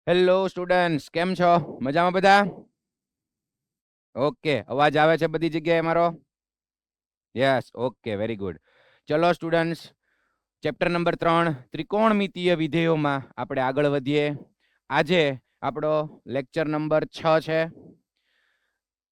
Hello students, કેમ છો? મજામાં બધા? ઓકે, અવાજ આવે છે બધી જગ્યાએ મારો? Yes, okay, very good. ચલો સ્ટુડન્ટ્સ, ચેપ્ટર નંબર 3 ત્રિકોણમિતીય વિધેયોમાં આપણે આગળ વધીએ. આજે આપણો લેક્ચર નંબર 6 છે.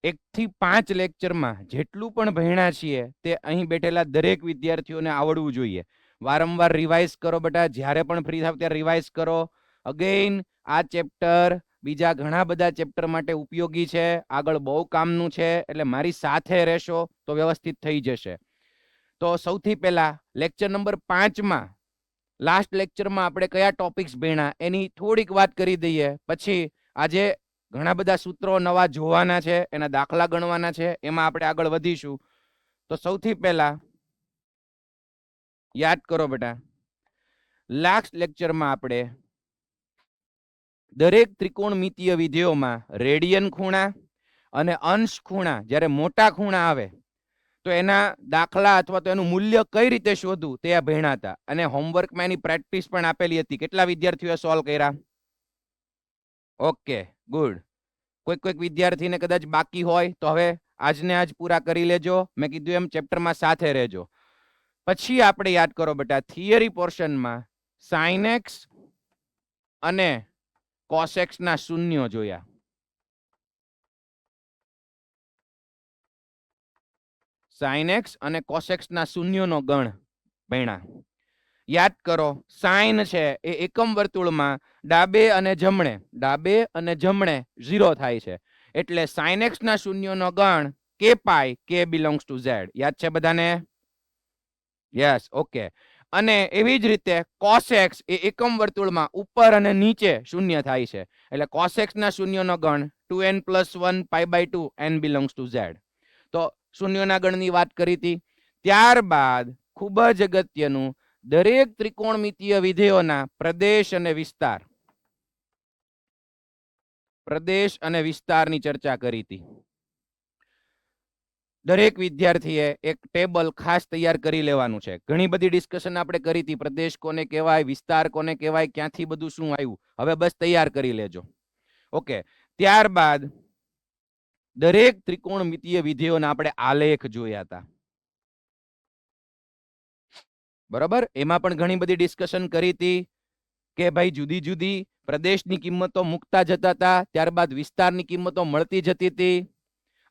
1 થી 5 લેક્ચરમાં જેટલું પણ ભણ્યા છીએ તે અહીં બેઠેલા દરેક વિદ્યાર્થીઓને આવડવું જોઈએ. વારંવાર રિવાઇઝ કરો બેટા, જ્યારે પણ ફ્રી થાવ ત્યારે રિવાઇઝ કરો. અગેઇન આ ચેપ્ટર બીજા ઘણા બધા ચેપ્ટર માટે ઉપયોગી છે, આગળ બહુ કામનું છે, એટલે મારી સાથે રહેશો તો વ્યવસ્થિત થઈ જશે. તો સૌથી પહેલા લેક્ચર નંબર 5માં લાસ્ટ લેક્ચરમાં આપણે કયા ટોપિક્સ ભણ્યા એની થોડીક વાત કરી દઈએ. પછી આજે ઘણા બધા સૂત્રો નવા જોવાના છે, એના દાખલા ગણવાના છે, એમાં આપણે આગળ વધીશું. તો સૌથી પહેલા યાદ કરો બેટા, લાસ્ટ લેક્ચરમાં આપણે દરેક ત્રિકોણમિતીય વિધેયોમાં રેડિયન ખૂણા અને અંશ ખૂણા, જ્યારે મોટા ખૂણા આવે તો એના દાખલા અથવા તો એનું મૂલ્ય કઈ રીતે શોધવું તે ભણ્યા હતા. અને હોમવર્કમાં એની પ્રેક્ટિસ પણ આપેલી હતી. કેટલા વિદ્યાર્થીઓએ સોલ્વ કર્યા? Okay, good. કોઈક વિદ્યાર્થીને કદાચ બાકી હોય તો હવે આજને આજ પૂરા કરી લેજો. મેં કીધું એમ ચેપ્ટરમાં સાથે રહેજો. પછી આપણે યાદ કરો બેટા, થિયરી પોર્શનમાં સાઇન એક્સ અને કોસ એક્સ ના શૂન્યો જોયા. સાઇન એક્સ અને કોસ એક્સ ના શૂન્યોનો ગણ ભણ્યા. યાદ કરો, સાઇન છે એ એકમ વર્તુળમાં ડાબે અને જમણે 0 થાય છે. એટલે સાઇન એક્સ ના શૂન્યોનો ગણ કે પાઈ, કે બિલોંગ્સ ટુ ઝેડ. યાદ છે બધાને? Yes, okay. અને એવી જ રીતે કોસ એક્સ એ એકમ વર્તુળમાં ઉપર અને નીચે શૂન્ય થાય છે. એટલે કોસ એક્સ ના શૂન્યનો ગણ 2n + 1 π/2 n belongs to Z. તો શૂન્યોના ગણની વાત કરી હતી. ત્યારબાદ ખૂબ જ અગત્યનું, દરેક ત્રિકોણમિતીય વિધેયોના પ્રદેશ અને વિસ્તારની ચર્ચા કરી હતી. દરેક વિદ્યાર્થીએ એક ટેબલ ખાસ તૈયાર કરી લેવાનું છે. ઘણી બધી ડિસ્કશન આપણે કરી હતી, પ્રદેશ કોને કહેવાય, વિસ્તાર કોને કહેવાય, ક્યાંથી બધું શું આવ્યું. હવે બસ તૈયાર કરી લેજો. ઓકે. ત્યારબાદ દરેક ત્રિકોણમિતીય વિધેયોના આપણે આલેખ જોયા હતા. બરાબર? એમાં પણ ઘણી બધી ડિસ્કશન કરી હતી કે ભાઈ જુદી જુદી પ્રદેશની કિંમતો મૂકતા જતા હતા, ત્યારબાદ વિસ્તારની કિંમતો મળતી જતી હતી,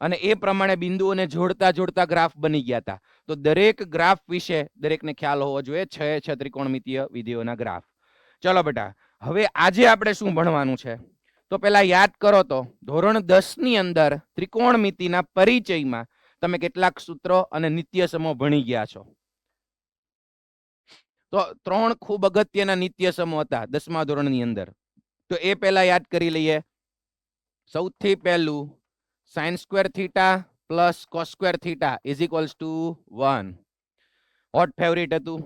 અને એ પ્રમાણે બિંદુઓને જોડતા ગ્રાફ બની ગયા હતા. તો દરેક ગ્રાફ વિશે દરેકને ખ્યાલ હોવો જોઈએ. 6 ત્રિકોણમિતીય વિધેયોના ગ્રાફ. ચલો બેટા, હવે આજે આપણે શું ભણવાનું છે? તો પેલા યાદ કરો તો ધોરણ 10 ની અંદર ત્રિકોણમિતિના પરિચયમાં તમે કેટલાક સૂત્રો અને નિત્યસમો ભણી ગયા છો. તો 3 ખૂબ અગત્યના નિત્યસમો હતા 10મા ધોરણની અંદર. તો એ પહેલા યાદ કરી લઈએ. સૌથી પહેલું, sin² θ plus cos² θ is equals to 1. Hot favourite હતું.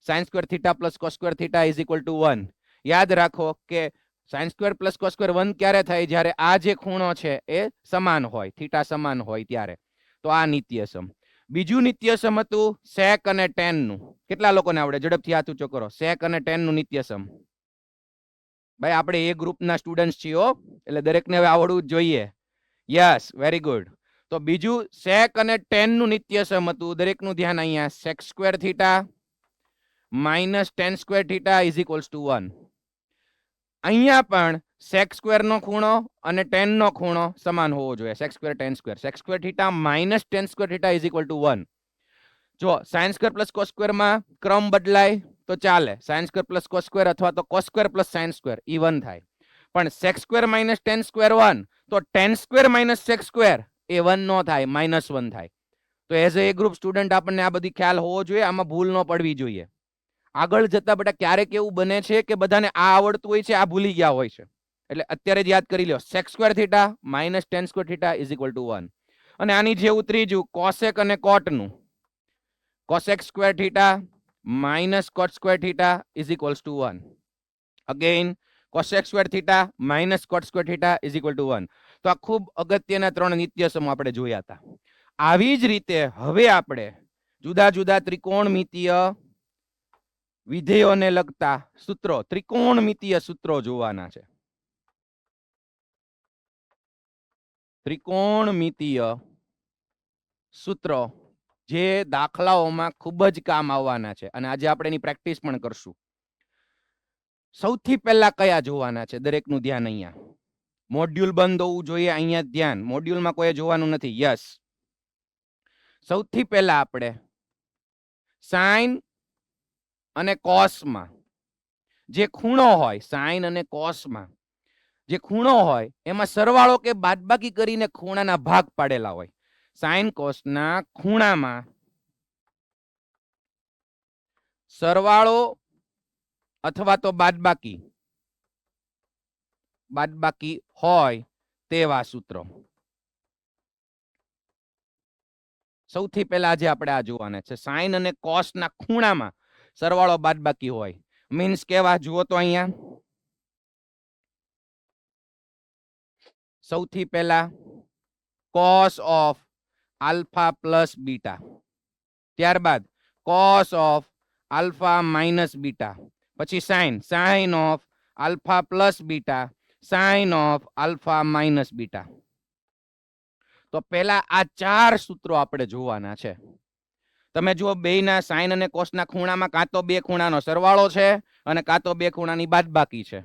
sin² θ plus cos² θ is equal to 1. યાદ રાખો કે sin² પ્લસ cos² 1 ક્યારે થાય? જ્યારે આ જે ખૂણો છે એ સમાન હોય, θ સમાન હોય ત્યારે. તો આ નિત્યસમ. બીજું નિત્યસમ હતું sec અને tan નું. કેટલા લોકોને આવડે? ઝડપથી હાથ ઊંચો કરો. sec અને tan નું નિત્યસમ. ભાઈ આપણે એ ગ્રુપના સ્ટુડન્ટ છીએ, એટલે દરેકને હવે આવડવું જ જોઈએ. Yes, very good. તો બીજું sec અને tan નું નિત્યસમ હતું. દરેકનું ધ્યાન અહીંયા. sec² θ minus tan² θ is equals to 1. અહીંયા પણ sec² નો ખૂણો અને tan નો ખૂણો સમાન હોવો જોઈએ. sec² tan². sec² θ minus tan² θ is equal to 1. જો sin² પ્લસ cos² માં ક્રમ બદલાય તો ચાલે. sin² પ્લસ cos² અથવા તો cos² પ્લસ sin² ઈ 1 થાય. પણ sec² માઇનસ tan² 1, તો tan² માઇનસ sec² એ 1 નો થાય, -1 થાય. તો એઝ એ ગ્રુપ સ્ટુડન્ટ આપણને આ બધી ખ્યાલ હોવો જોઈએ, આમાં ભૂલ ન પડવી જોઈએ. આગળ જતા બેટા ક્યારેક એવું બને છે કે બધાને આ આવડતું હોય છે, આ ભૂલી ગયા હોય છે. એટલે અત્યારે જ યાદ કરી લો. sec² θ minus tan² θ is equal to 1. અને આની જેવું ત્રીજું cosec અને cot નું. cosec² θ minus cot² θ is equals to 1. અગેઇન cosec² θ minus cot² θ is equal to 1. તો આ ખૂબ અગત્યના 3 નિત્યસમો આપણે જોયા હતા. આવી જ રીતે હવે આપણે જુદા જુદા ત્રિકોણમિતીય વિધેયોને લગતા સૂત્રો, ત્રિકોણમિતીય સૂત્રો જોવાના છે. ત્રિકોણમિતીય સૂત્રો જે દાખલાઓમાં ખૂબ જ કામ આવવાના છે અને આજે આપણે એની પ્રેક્ટિસ પણ કરશું. સૌથી પહેલા કયા જોવાના છે દરેકનું ધ્યાન અહીંયા. મોડ્યુલ બંધ હોવું જોઈએ, અહીંયા ધ્યાન. મોડ્યુલમાં કોઈ જોવાનું નથી. યસ. સૌથી પહેલા આપણે સાઇન અને કોસમાં જે ખૂણો હોય, સાઇન અને કોસમાં જે ખૂણો હોય એમાં સરવાળો કે બાદબાકી કરીને ખૂણાના ભાગ પાડેલા હોય. સાઇન કોસના ખૂણામાં સરવાળો અથવા તો બાદબાકી હોય તેવા સૂત્રો. સૌથી પહેલા આજે આપણે આ જોવાના છે. સાઇન અને કોસના ખૂણામાં સરવાળો બાદબાકી હોય. મીન્સ કેવા જુઓ તો અહીંયા સૌથી પહેલા cos of alpha plus beta, ત્યારબાદ cos of alpha minus beta, પછી sin of alpha plus beta, sin of alpha minus beta. તો પહેલા આ ચાર સૂત્રો આપણે જોવાના છે. તમે જુઓ બેયના સાઇન અને કોસના ખૂણામાં કાં તો બે ખૂણાનો સરવાળો છે અને કાં તો બે ખૂણાની બાદબાકી છે.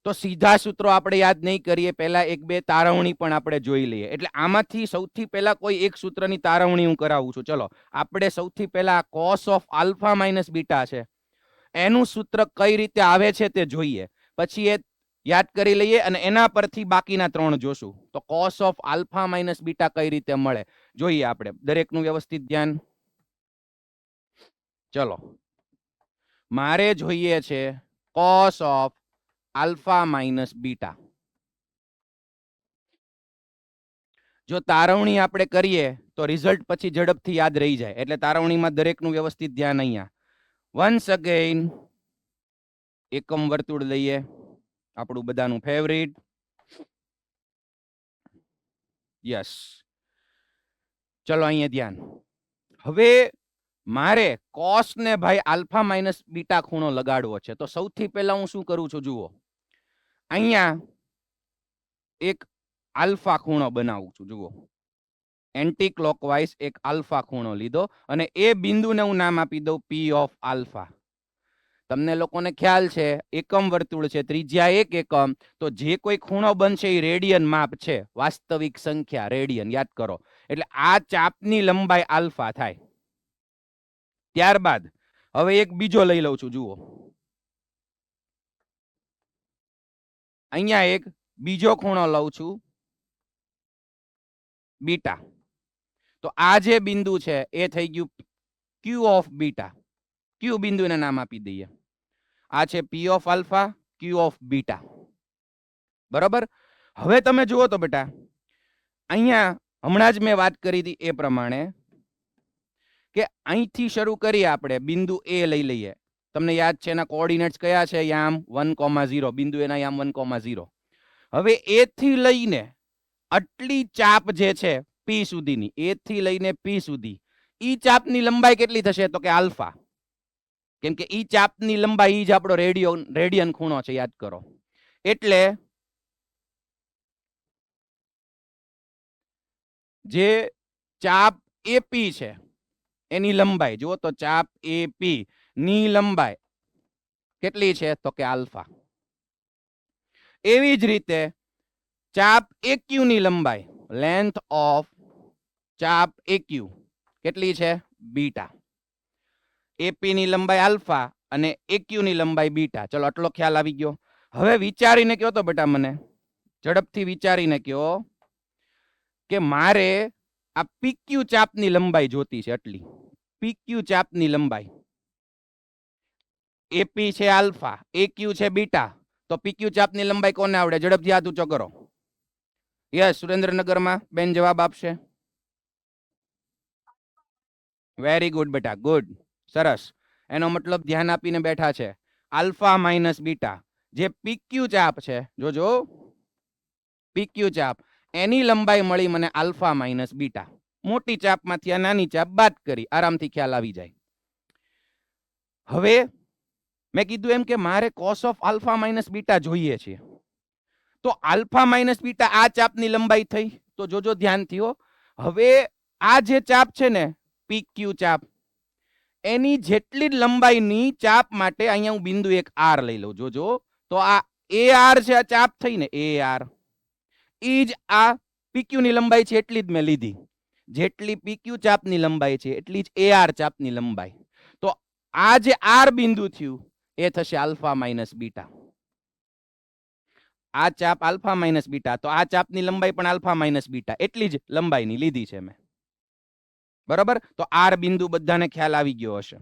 તો સીધા સૂત્રો આપણે યાદ નહીં કરીએ, પહેલા એક બે તારવણી પણ આપણે જોઈ લઈએ. એટલે આમાંથી સૌથી પહેલા કોઈ એક સૂત્રની તારવણી હું કરાવું છું. ચલો આપણે સૌથી પહેલા cos of alpha minus beta છે એનું સૂત્ર કઈ રીતે આવે છે તે જોઈએ, પછી એ યાદ કરી લઈએ અને એના પરથી બાકીના ત્રણ જોશું. તો cos of alpha minus beta કઈ રીતે મળે જોઈએ આપણે. દરેકનું વ્યવસ્થિત ધ્યાન. ચલો મારે જોઈએ છે cos of alpha minus beta. જો તારવણી આપણે કરીએ તો રિઝલ્ટ પછી ઝડપથી યાદ રહી જાય. એટલે તારવણીમાં દરેકનું વ્યવસ્થિત ધ્યાન અહીંયા. વન્સ અગેન એકમ વર્તુળ લઈએ, આપણું બધાનું ફેવરિટ. યસ. ચલો અહીંયા ધ્યાન. હવે મારે cos ને ભાઈ આલ્ફા માઇનસ બીટા ખૂણો લગાડવો છે. તો સૌથી પહેલા હું શું કરું છું જુઓ, અહીંયા એક આલ્ફા ખૂણો બનાવું છું. જુઓ એન્ટી ક્લોકવાઇઝ એક આલ્ફા ખૂણો લીધો અને એ બિંદુને હું નામ આપી દઉં P ઓફ આલ્ફા. તમને લોકોને ખ્યાલ છે એકમ વર્તુળ છે, ત્રિજ્યા 1 એકમ, તો જે કોઈ ખૂણો બનશે એ રેડિયન માપ છે, વાસ્તવિક સંખ્યા રેડિયન યાદ કરો. એટલે આ ચાપની લંબાઈ આલ્ફા થાય. ત્યારબાદ હવે એક બીજો લઈ લઉં છું. જુઓ અહીંયા એક બીજો ખૂણો લઉં છું બીટા. તો આ જે બિંદુ છે એ થઈ ગયું Q ઓફ બીટા. Q બિંદુને નામ આપી દઈએ. આ છે P of alpha, Q of beta. બરોબર. હવે તમે જુઓ તો બેટા અહીંયા હમણાં જ મેં વાત કરી હતી એ પ્રમાણે કે અહીંથી શરૂ કરીએ આપણે બિંદુ A લઈ લઈએ. તમને યાદ છે એના કોઓર્ડિનેટ્સ કયા છે? યામ 1,0. બિંદુ એના યામ 1,0. હવે A થી લઈને આટલી ચાપ જે છે P સુધીની, A થી લઈને P સુધી, ઈ ચાપની લંબાઈ કેટલી થશે? તો કે આલ્ફા. કેમ કે ઈ ચાપની લંબાઈ ઈ જ આપણો રેડિયન ખૂણો છે, યાદ કરો. એટલે જે ચાપ AP છે એની લંબાઈ જુઓ તો ચાપ AP ની લંબાઈ કેટલી છે? તો કે આલ્ફા. એવી જ રીતે ચાપ AQ ની લંબાઈ, લેન્થ ઓફ ચાપ AQ કેટલી છે? બીટા. AP ની લંબાઈ આલ્ફા અને AQ ની લંબાઈ બીટા. ચલો આટલો ખ્યાલ આવી ગયો. હવે વિચારીને કયો તો બેટા, મને ઝડપથી વિચારીને કયો કે મારે આ PQ ચાપની લંબાઈ જોતી છે. આટલી PQ ચાપની લંબાઈ. AP છે આલ્ફા, AQ છે બીટા. તો PQ ચાપની લંબાઈ કોને આવડે? ઝડપથી હાથ ઊંચો કરો. યસ, સુરેન્દ્રનગરમાં બેન જવાબ આપશે. વેરી ગુડ બેટા, ગુડ, સરસ. એનો મતલબ ધ્યાન આપીને બેઠા છે. આલ્ફા માઇનસ બીટા જે PQ ચાપ છે, જોજો PQ ચાપ, એની લંબાઈ મળી મને આલ્ફા માઇનસ બીટા. મોટી ચાપમાંથી આ નાની ચાપ બાદ કરી, આરામથી ખ્યાલ આવી જાય. હવે મેં કીધું એમ કે મારે cos of alpha minus beta જોઈએ છે. તો આલ્ફા માઇનસ બીટા આ ચાપની લંબાઈ થઈ. તો જોજો ધ્યાનથી હો. હવે આ જે ચાપ છે ને પી ક્યુ ચાપ, એની જેટલી જ લંબાઈની ચાપ માટે અહીંયા હું બિંદુ એક આર લઈ લઉં. જોજો તો આ એ આર છે, આ ચાપ થઈ ને એ આર, ઈ જ આ પીક્યુ ની લંબાઈ છે એટલી જ મેં લીધી. જેટલી પીક્યુ ચાપની લંબાઈ છે એટલી જ એ આર ચાપની લંબાઈ. તો આ જે આર બિંદુ થયું એ થશે આલ્ફા માઇનસ બીટા. આ ચાપ આલ્ફા માઇનસ બીટા, તો આ ચાપની લંબાઈ પણ આલ્ફા માઇનસ બીટા એટલી જ લંબાઈની લીધી છે મેં. બરાબર. તો આર બિંદુ બધાને ખ્યાલ આવી ગયો હશે.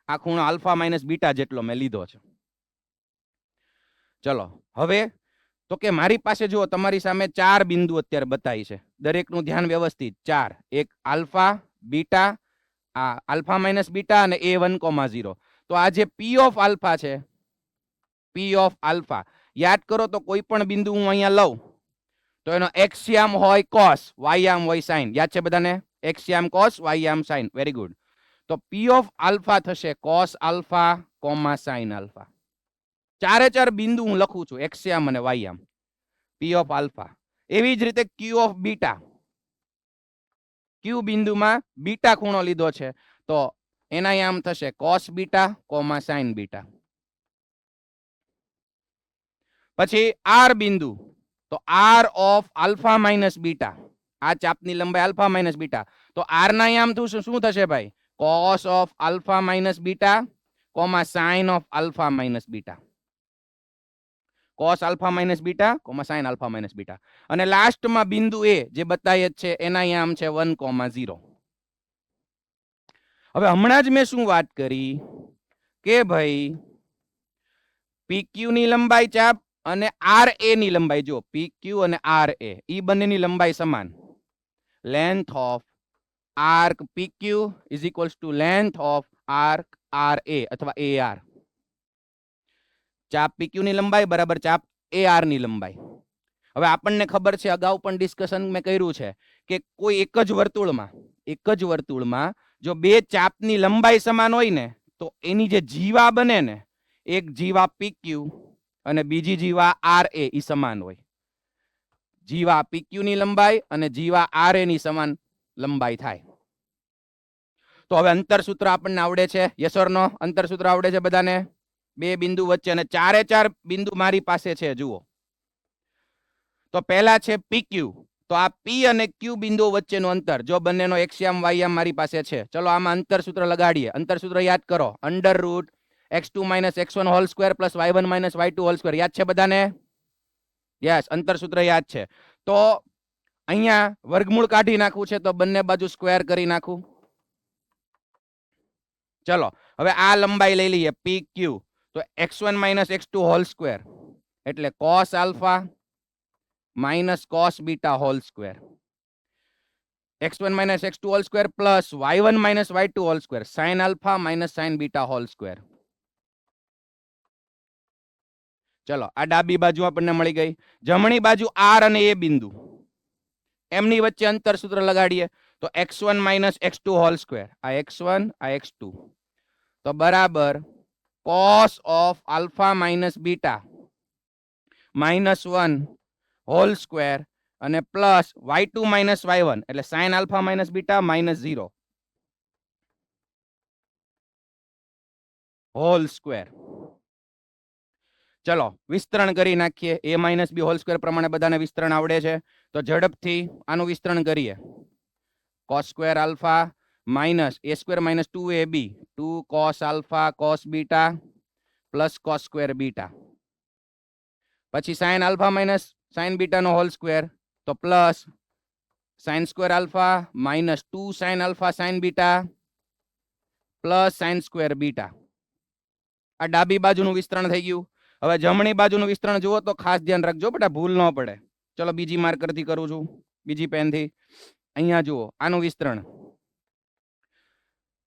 આ ખૂણો આલ્ફા માઇનસ બીટા જેટલો મેં લીધો છે. ચલો હવે તો કે મારી પાસે જુઓ તમારી સામે 4 બિંદુ અત્યારે બતાવી છે. દરેકનું ધ્યાન વ્યવસ્થિત. 4, એક આલ્ફા બીટા, આ આલ્ફા માઇનસ બીટા અને A1,0. તો આ જે P ઓફ આલ્ફા છે, P ઓફ આલ્ફા યાદ કરો તો કોઈ પણ બિંદુ હું અહીંયા લઉં તો એનો x યામ હોય cos, y યામ હોય sin. યાદ છે બધાને? x યામ cos, y યામ sin. Very good. તો P ઓફ આલ્ફા થશે cos આલ્ફા, sin આલ્ફા. 4 બિંદુ હું લખું છું, x યામ અને y યામ, P ઓફ આલ્ફા. એવી જ રીતે Q ઓફ બીટા, Q બિંદુમાં બીટા ખૂણો લીધો છે તો એના યામ થશે cos બીટા, sin બીટા. પછી R બિંદુ, તો R of alpha minus beta, આ ચાપની લંબાઈ આલ્ફા માઇનસ બીટા, તો R ના યામ શું થશે ભાઈ? cos of alpha minus beta, sin of alpha minus beta. cos alpha minus beta, sin alpha minus beta. અને લાસ્ટમાં બિંદુ A જે બતાય છે એના યામ છે 1,0. હવે હમણાં જ મેં શું વાત કરી કે ભાઈ PQ ની લંબાઈ ચાપ અને RA ની લંબાઈ, જો PQ અને RA ઈ બંનેની લંબાઈ સમાન. Length of arc PQ is equals two length of arc RA અથવા AR. ચાપ PQ ની લંબાઈ બરાબર ચાપ AR ની લંબાઈ. હવે આપણને ખબર છે, અગાઉ પણ ડિસ્કશન મેં કર્યું છે કે કોઈ એક જ વર્તુળમાં જો બે ચાપની લંબાઈ સમાન હોય ને તો એની જે જીવા બને ને, એક જીવા PQ અને બીજી જીવા RA ઈ સમાન હોય. જીવા PQ ની લંબાઈ અને જીવા RA ની સમાન લંબાઈ થાય. તો હવે અંતરસૂત્ર આપણને આવડે છે, યસ ઓર નો? અંતરસૂત્ર આવડે છે બધાને? બે બિંદુ વચ્ચે, અને 4 બિંદુ મારી પાસે છે. જુઓ તો પહેલા છે PQ, તો આ P અને Q બિંદુ વચ્ચેનું અંતર, જો બંનેનો x યામ y યામ મારી પાસે છે. ચલો આમાં અંતરસૂત્ર લગાડીએ. અંતરસૂત્ર યાદ કરો, √ x2 - x1 whole square plus y1 - y2 whole square. યાદ છે બધાને? યસ, અંતરસૂત્ર યાદ છે. તો અહીંયા વર્ગમૂળ કાઢી નાખવું છે તો બંને બાજુ સ્ક્વેર કરી નાખું. ચલો હવે આ લંબાઈ લઈ લઈએ PQ, તો x1 - x2 હોલ સ્ક્વેર એટલે cos alpha minus cos beta whole square, x1 - x2 whole square plus y1 - y2 whole square, sin alpha minus sin beta whole square. ચલો આ ડાબી બાજુ આપણને મળી ગઈ. જમણી બાજુ R અને A બિંદુ, એમની વચ્ચે અંતરસૂત્ર લગાડીએ તો x1 - x2 હોલ સ્ક્વેર, આ x1 આ x2, તો બરાબર cos of alpha minus beta -1 whole square અને પ્લસ y2 - y1 એટલે sin alpha minus beta -0 whole square. ચલો વિસ્તરણ કરી નાખીએ. a - b હોલ સ્ક્વેર પ્રમાણે બધાને વિસ્તરણ આવડે છે તો ઝડપથી આનું વિસ્તરણ કરીએ. cos square alpha minus a² - 2ab 2 cos alpha cos beta plus cos square beta, પછી sin alpha minus sin beta નો હોલ સ્ક્વેર તો plus sin square alpha minus 2 sin alpha sin beta plus sin square beta. આ ડાબી બાજુનું વિસ્તરણ થઈ ગયું. હવે જમણી બાજુનું વિસ્તરણ જુઓ તો ખાસ ધ્યાન રાખજો બેટા, ભૂલ ન પડે. ચલો બીજી માર્કરથી કરું છું, બીજી પેનથી. અહીંયા જુઓ આનું વિસ્તરણ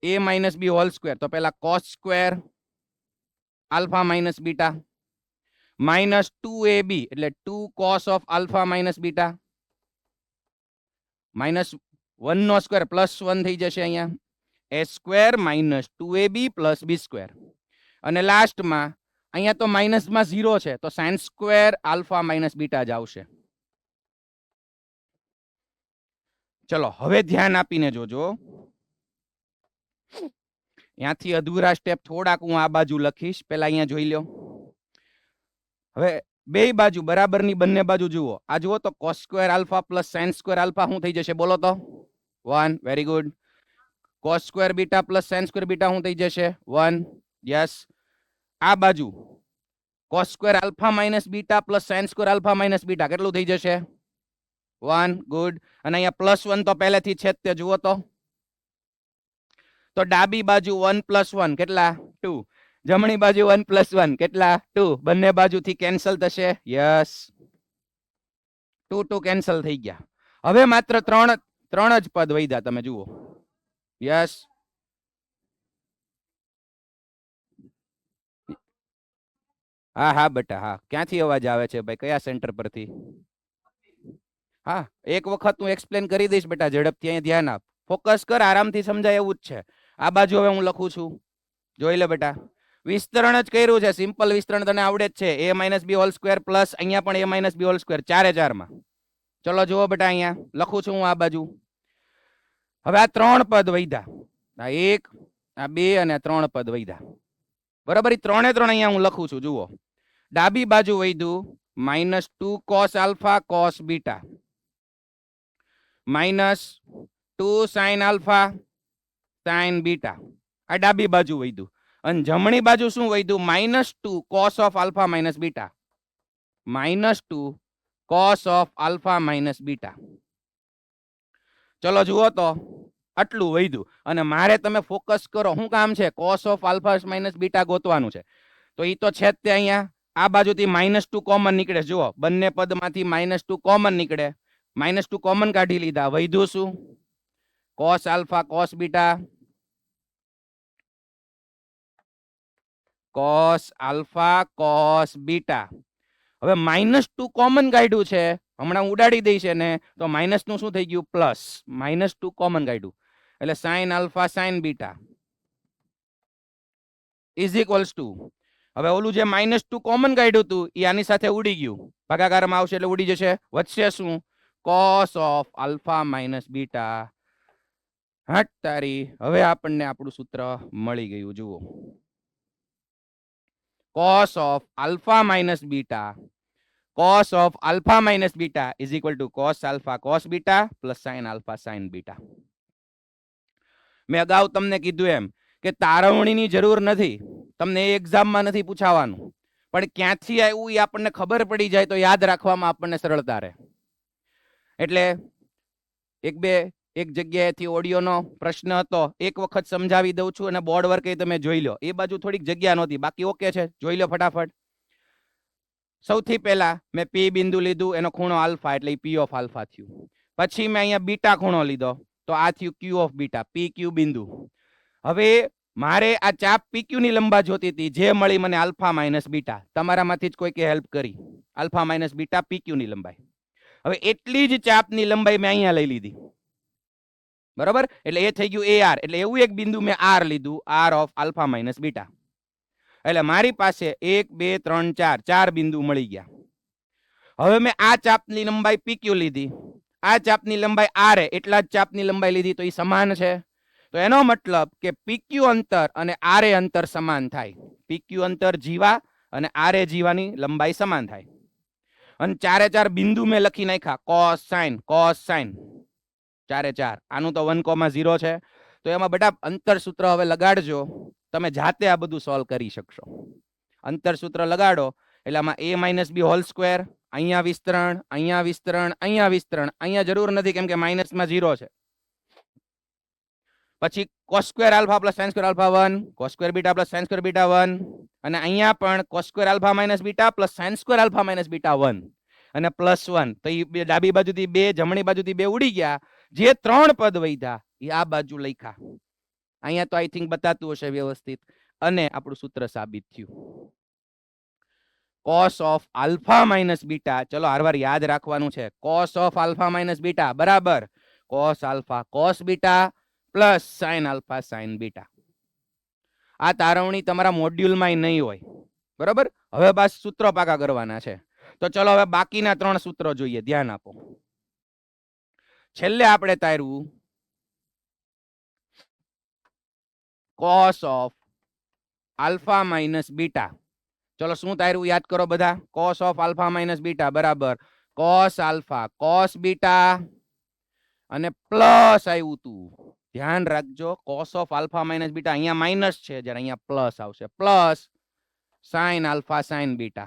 a - b હોલ સ્ક્વેર, તો પહેલા cos square alpha minus beta minus 2ab એટલે 2 cos of alpha minus beta -1 નો સ્ક્વેર +1 થઈ જશે અહીંયા, a² - 2ab + b². અને લાસ્ટમાં અહીંયા તો માઇનસમાં 0 છે તો sine square alpha minus beta જ આવશે. ચલો હવે ધ્યાન આપીને જોજો. ત્યાંથી અધૂરા સ્ટેપ થોડાક હું આ બાજુ લખીશ. પહેલા અહીંયા જોઈ લો. હવે બે બાજુ બરાબરની બંને બાજુ જુઓ. આ જુઓ તો cos square alpha plus sign square alpha શું થઈ જશે? બોલો તો 1. Very good. cos square beta plus sign square beta શું થઈ જશે? 1. યસ. આ બાજુ cos square alpha minus beta plus sign square alpha minus beta કેટલું થઈ જશે? 1. ગુડ. અને અહીંયા +1 તો પહેલેથી છે તે જુઓ તો ડાબી બાજુ 1 + 1 કેટલા? 2. જમણી બાજુ 1 + 1 કેટલા? 2. બંને બાજુથી કેન્સલ થશે. યસ. 2 2 કેન્સલ થઈ ગયા. હવે માત્ર ત્રણ જ પદ વધ્યા. તમે જુઓ. યસ. હા બેટા હા. ક્યાંથી અવાજ આવે છે ભાઈ? કયા સેન્ટર પરથી? હા, એક વખત હું એક્સપ્લેન કરી દઈશ બેટા ઝડપથી. અહીંયા ધ્યાન આપ, ફોકસ કર, આરામથી સમજાય એવું જ છે. આ બાજુ હવે હું લખું છું, જોઈ લે બેટા. વિસ્તરણ જ કર્યું છે, સિમ્પલ વિસ્તરણ તને આવડે જ છે. a-b² પ્લસ અહીંયા પણ a-b², 4 4 માં. ચલો જુઓ બેટા, અહીંયા લખું છું હું આ બાજુ. હવે આ 3 પદ વધ્યા. આ 1, આ 2 અને 3 પદ વધ્યા. બરાબર. 3 3 અહીંયા હું લખું છું. જુઓ, ડાબી બાજુ વધ્યું -2 cos alpha cos beta, -2 sin alpha sin beta. આ ડાબી બાજુ વધ્યું. અને જમણી બાજુ શું વધ્યું? -2 cos of alpha minus beta, -2 cos of alpha minus beta. ચલો જુઓ તો આટલું વધ્યું. અને મારે તમે ફોકસ કરો, શું કામ છે? cos of alpha minus beta ગોતવાનું છે. તો એ તો છે જ તે. અહીંયા આ બાજુથી -2 કોમન નીકળે. જુઓ, બંને પદમાંથી -2 કોમન નીકળે. -2 કોમન કાઢી લીધા. વધ્યું શું? cos alpha cos beta, cos alpha cos beta. હવે -2 કોમન કાઢ્યું છે, હમણાં ઉડાડી દઈશ ને, તો માઇનસ નું શું થઈ ગયું? પ્લસ. -2 કોમન કાઢ્યું એટલે sin alpha sin beta is equals two, હવે ઓલું જે -2 કોમન કાઢ્યું હતું એ આની સાથે ઉડી ગયું. ભાગાકારમાં આવશે એટલે ઉડી જશે. વધશે શું? cos of alpha minus beta. હટ તારી. હવે આપણને આપણું સૂત્ર મળી ગયું. જુઓ, cos of alpha minus beta, cos of alpha minus beta is equal to cos alpha cos beta plus sin alpha sin beta. મેં અગાઉ તમને કીધું એમ કે તારવણીની જરૂર નથી, તમને એક્ઝામમાં નથી પૂછાવાનું, પણ ક્યાંથી આવ્યું એ આપણને ખબર પડી જાય તો યાદ રાખવામાં આપણને સરળતા રહે. એટલે એક જગ્યાએથી ઓડિયોનો પ્રશ્ન હતો, એક વખત સમજાવી દઉં છું અને બોર્ડ વર્ક એ તમે જોઈ લો. એ બાજુ થોડીક જગ્યા નહોતી, બાકી ઓકે છે, જોઈ લો ફટાફટ. સૌથી પહેલા મેં પી બિંદુ લીધું, એનો ખૂણો આલ્ફા એટલે પી ઓફ આલ્ફા થયું. પછી મેં અહીંયા બીટા ખૂણો લીધો તો આ થયું ક્યુ ઓફ બીટા, પી ક્યુ બિંદુ. હવે મારે આ ચાપ PQ ની લંબા જોતી હતી, જે મળી મને આલ્ફા માઇનસ બીટા. તમારામાંથી જ કોઈ કે હેલ્પ કરી. આલ્ફા માઇનસ બીટા PQ ની લંબાઈ. હવે એટલી જ ચાપની લંબાઈ મેં અહીંયા લઈ લીધી. બરાબર, એટલે એ થઈ ગયું AR. એટલે એવું એક બિંદુ મેં R લીધું, R of alpha minus beta. એટલે મારી પાસે 1 2 3 4 4 બિંદુ મળી ગયા. હવે મેં આ ચાપની લંબાઈ PQ લીધી, આ ચાપની લંબાઈ R, એટલા જ ચાપની લંબાઈ લીધી, તો એ સમાન છે. તો એનો મતલબ કે PQ અંતર અને RA અંતર સમાન થાય. PQ અંતર જીવા અને RA જીવાની લંબાઈ સમાન થાય. અને 4 4 બિંદુ મેં લખી નાખ્યા, cos sin cos sin 4 4. આનું તો 1,0 છે. તો એમાં બેટા અંતર સૂત્ર હવે લગાડજો, તમે જાતે આ બધું સોલ્વ કરી શકશો. અંતર સૂત્ર લગાડો એટલે આમાં a-b², અહીંયા વિસ્તરણ, અહીંયા વિસ્તરણ, અહીંયા વિસ્તરણ, અહીંયા જરૂર નથી કેમ કે માઇનસમાં 0 છે. પછી cos square alpha plus sin square alpha 1, cos square beta plus sin square beta 1, અને અહીંયા પણ cos square alpha minus beta plus sin square alpha minus beta 1 અને +1. તો એ ડાબી બાજુથી 2, જમણી બાજુથી 2 ઉડી ગયા. જે 3 પદ વધ્યા એ આ બાજુ લખ્યા. અહીંયા તો આઈ થિંક બતાતું હશે વ્યવસ્થિત. અને આપણું સૂત્ર સાબિત થયું. cos of alpha minus beta, ચલો હરવાર યાદ રાખવાનું છે. cos of alpha minus beta બરાબર cos alpha cos beta plus sin alpha sin beta. આ તારવણી તમારા મોડ્યુલમાં નહીં હોય, બરાબર. હવે બસ સૂત્ર પાકા કરવાના છે. તો ચલો હવે બાકીના 3 સૂત્રો જોઈએ, ધ્યાન આપો. છેલ્લે આપણે તાર્યું cos of alpha minus beta. ચલો શું તાર્યું યાદ કરો બધા. cos of alpha minus beta બરાબર cos alpha cos beta અને પ્લસ આવ્યું તું. ધ્યાન રાખજો, cos of alpha minus beta અહીંયા માઇનસ છે, જ્યારે અહીંયા પ્લસ આવશે, plus sin alpha sin beta.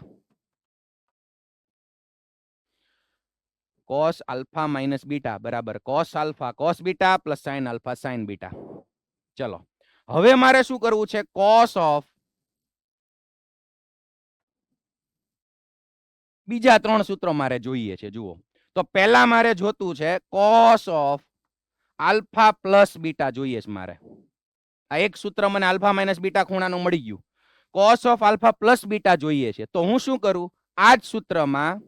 cos alpha minus beta બરાબર cos alpha cos beta plus sin alpha sin beta. ચલો હવે મારે શું કરવું છે, cos of બીજા 3 સૂત્રો મારે જોઈએ છે. જુઓ તો પહેલા મારે જોતું છે cos of alpha plus beta જોઈએ છે મારે. આ એક સૂત્ર મને alpha minus beta ખૂણાનું મળી ગયું. cos of alpha plus beta જોઈએ છે. તો હું શું કરું, આ જ સૂત્રમાં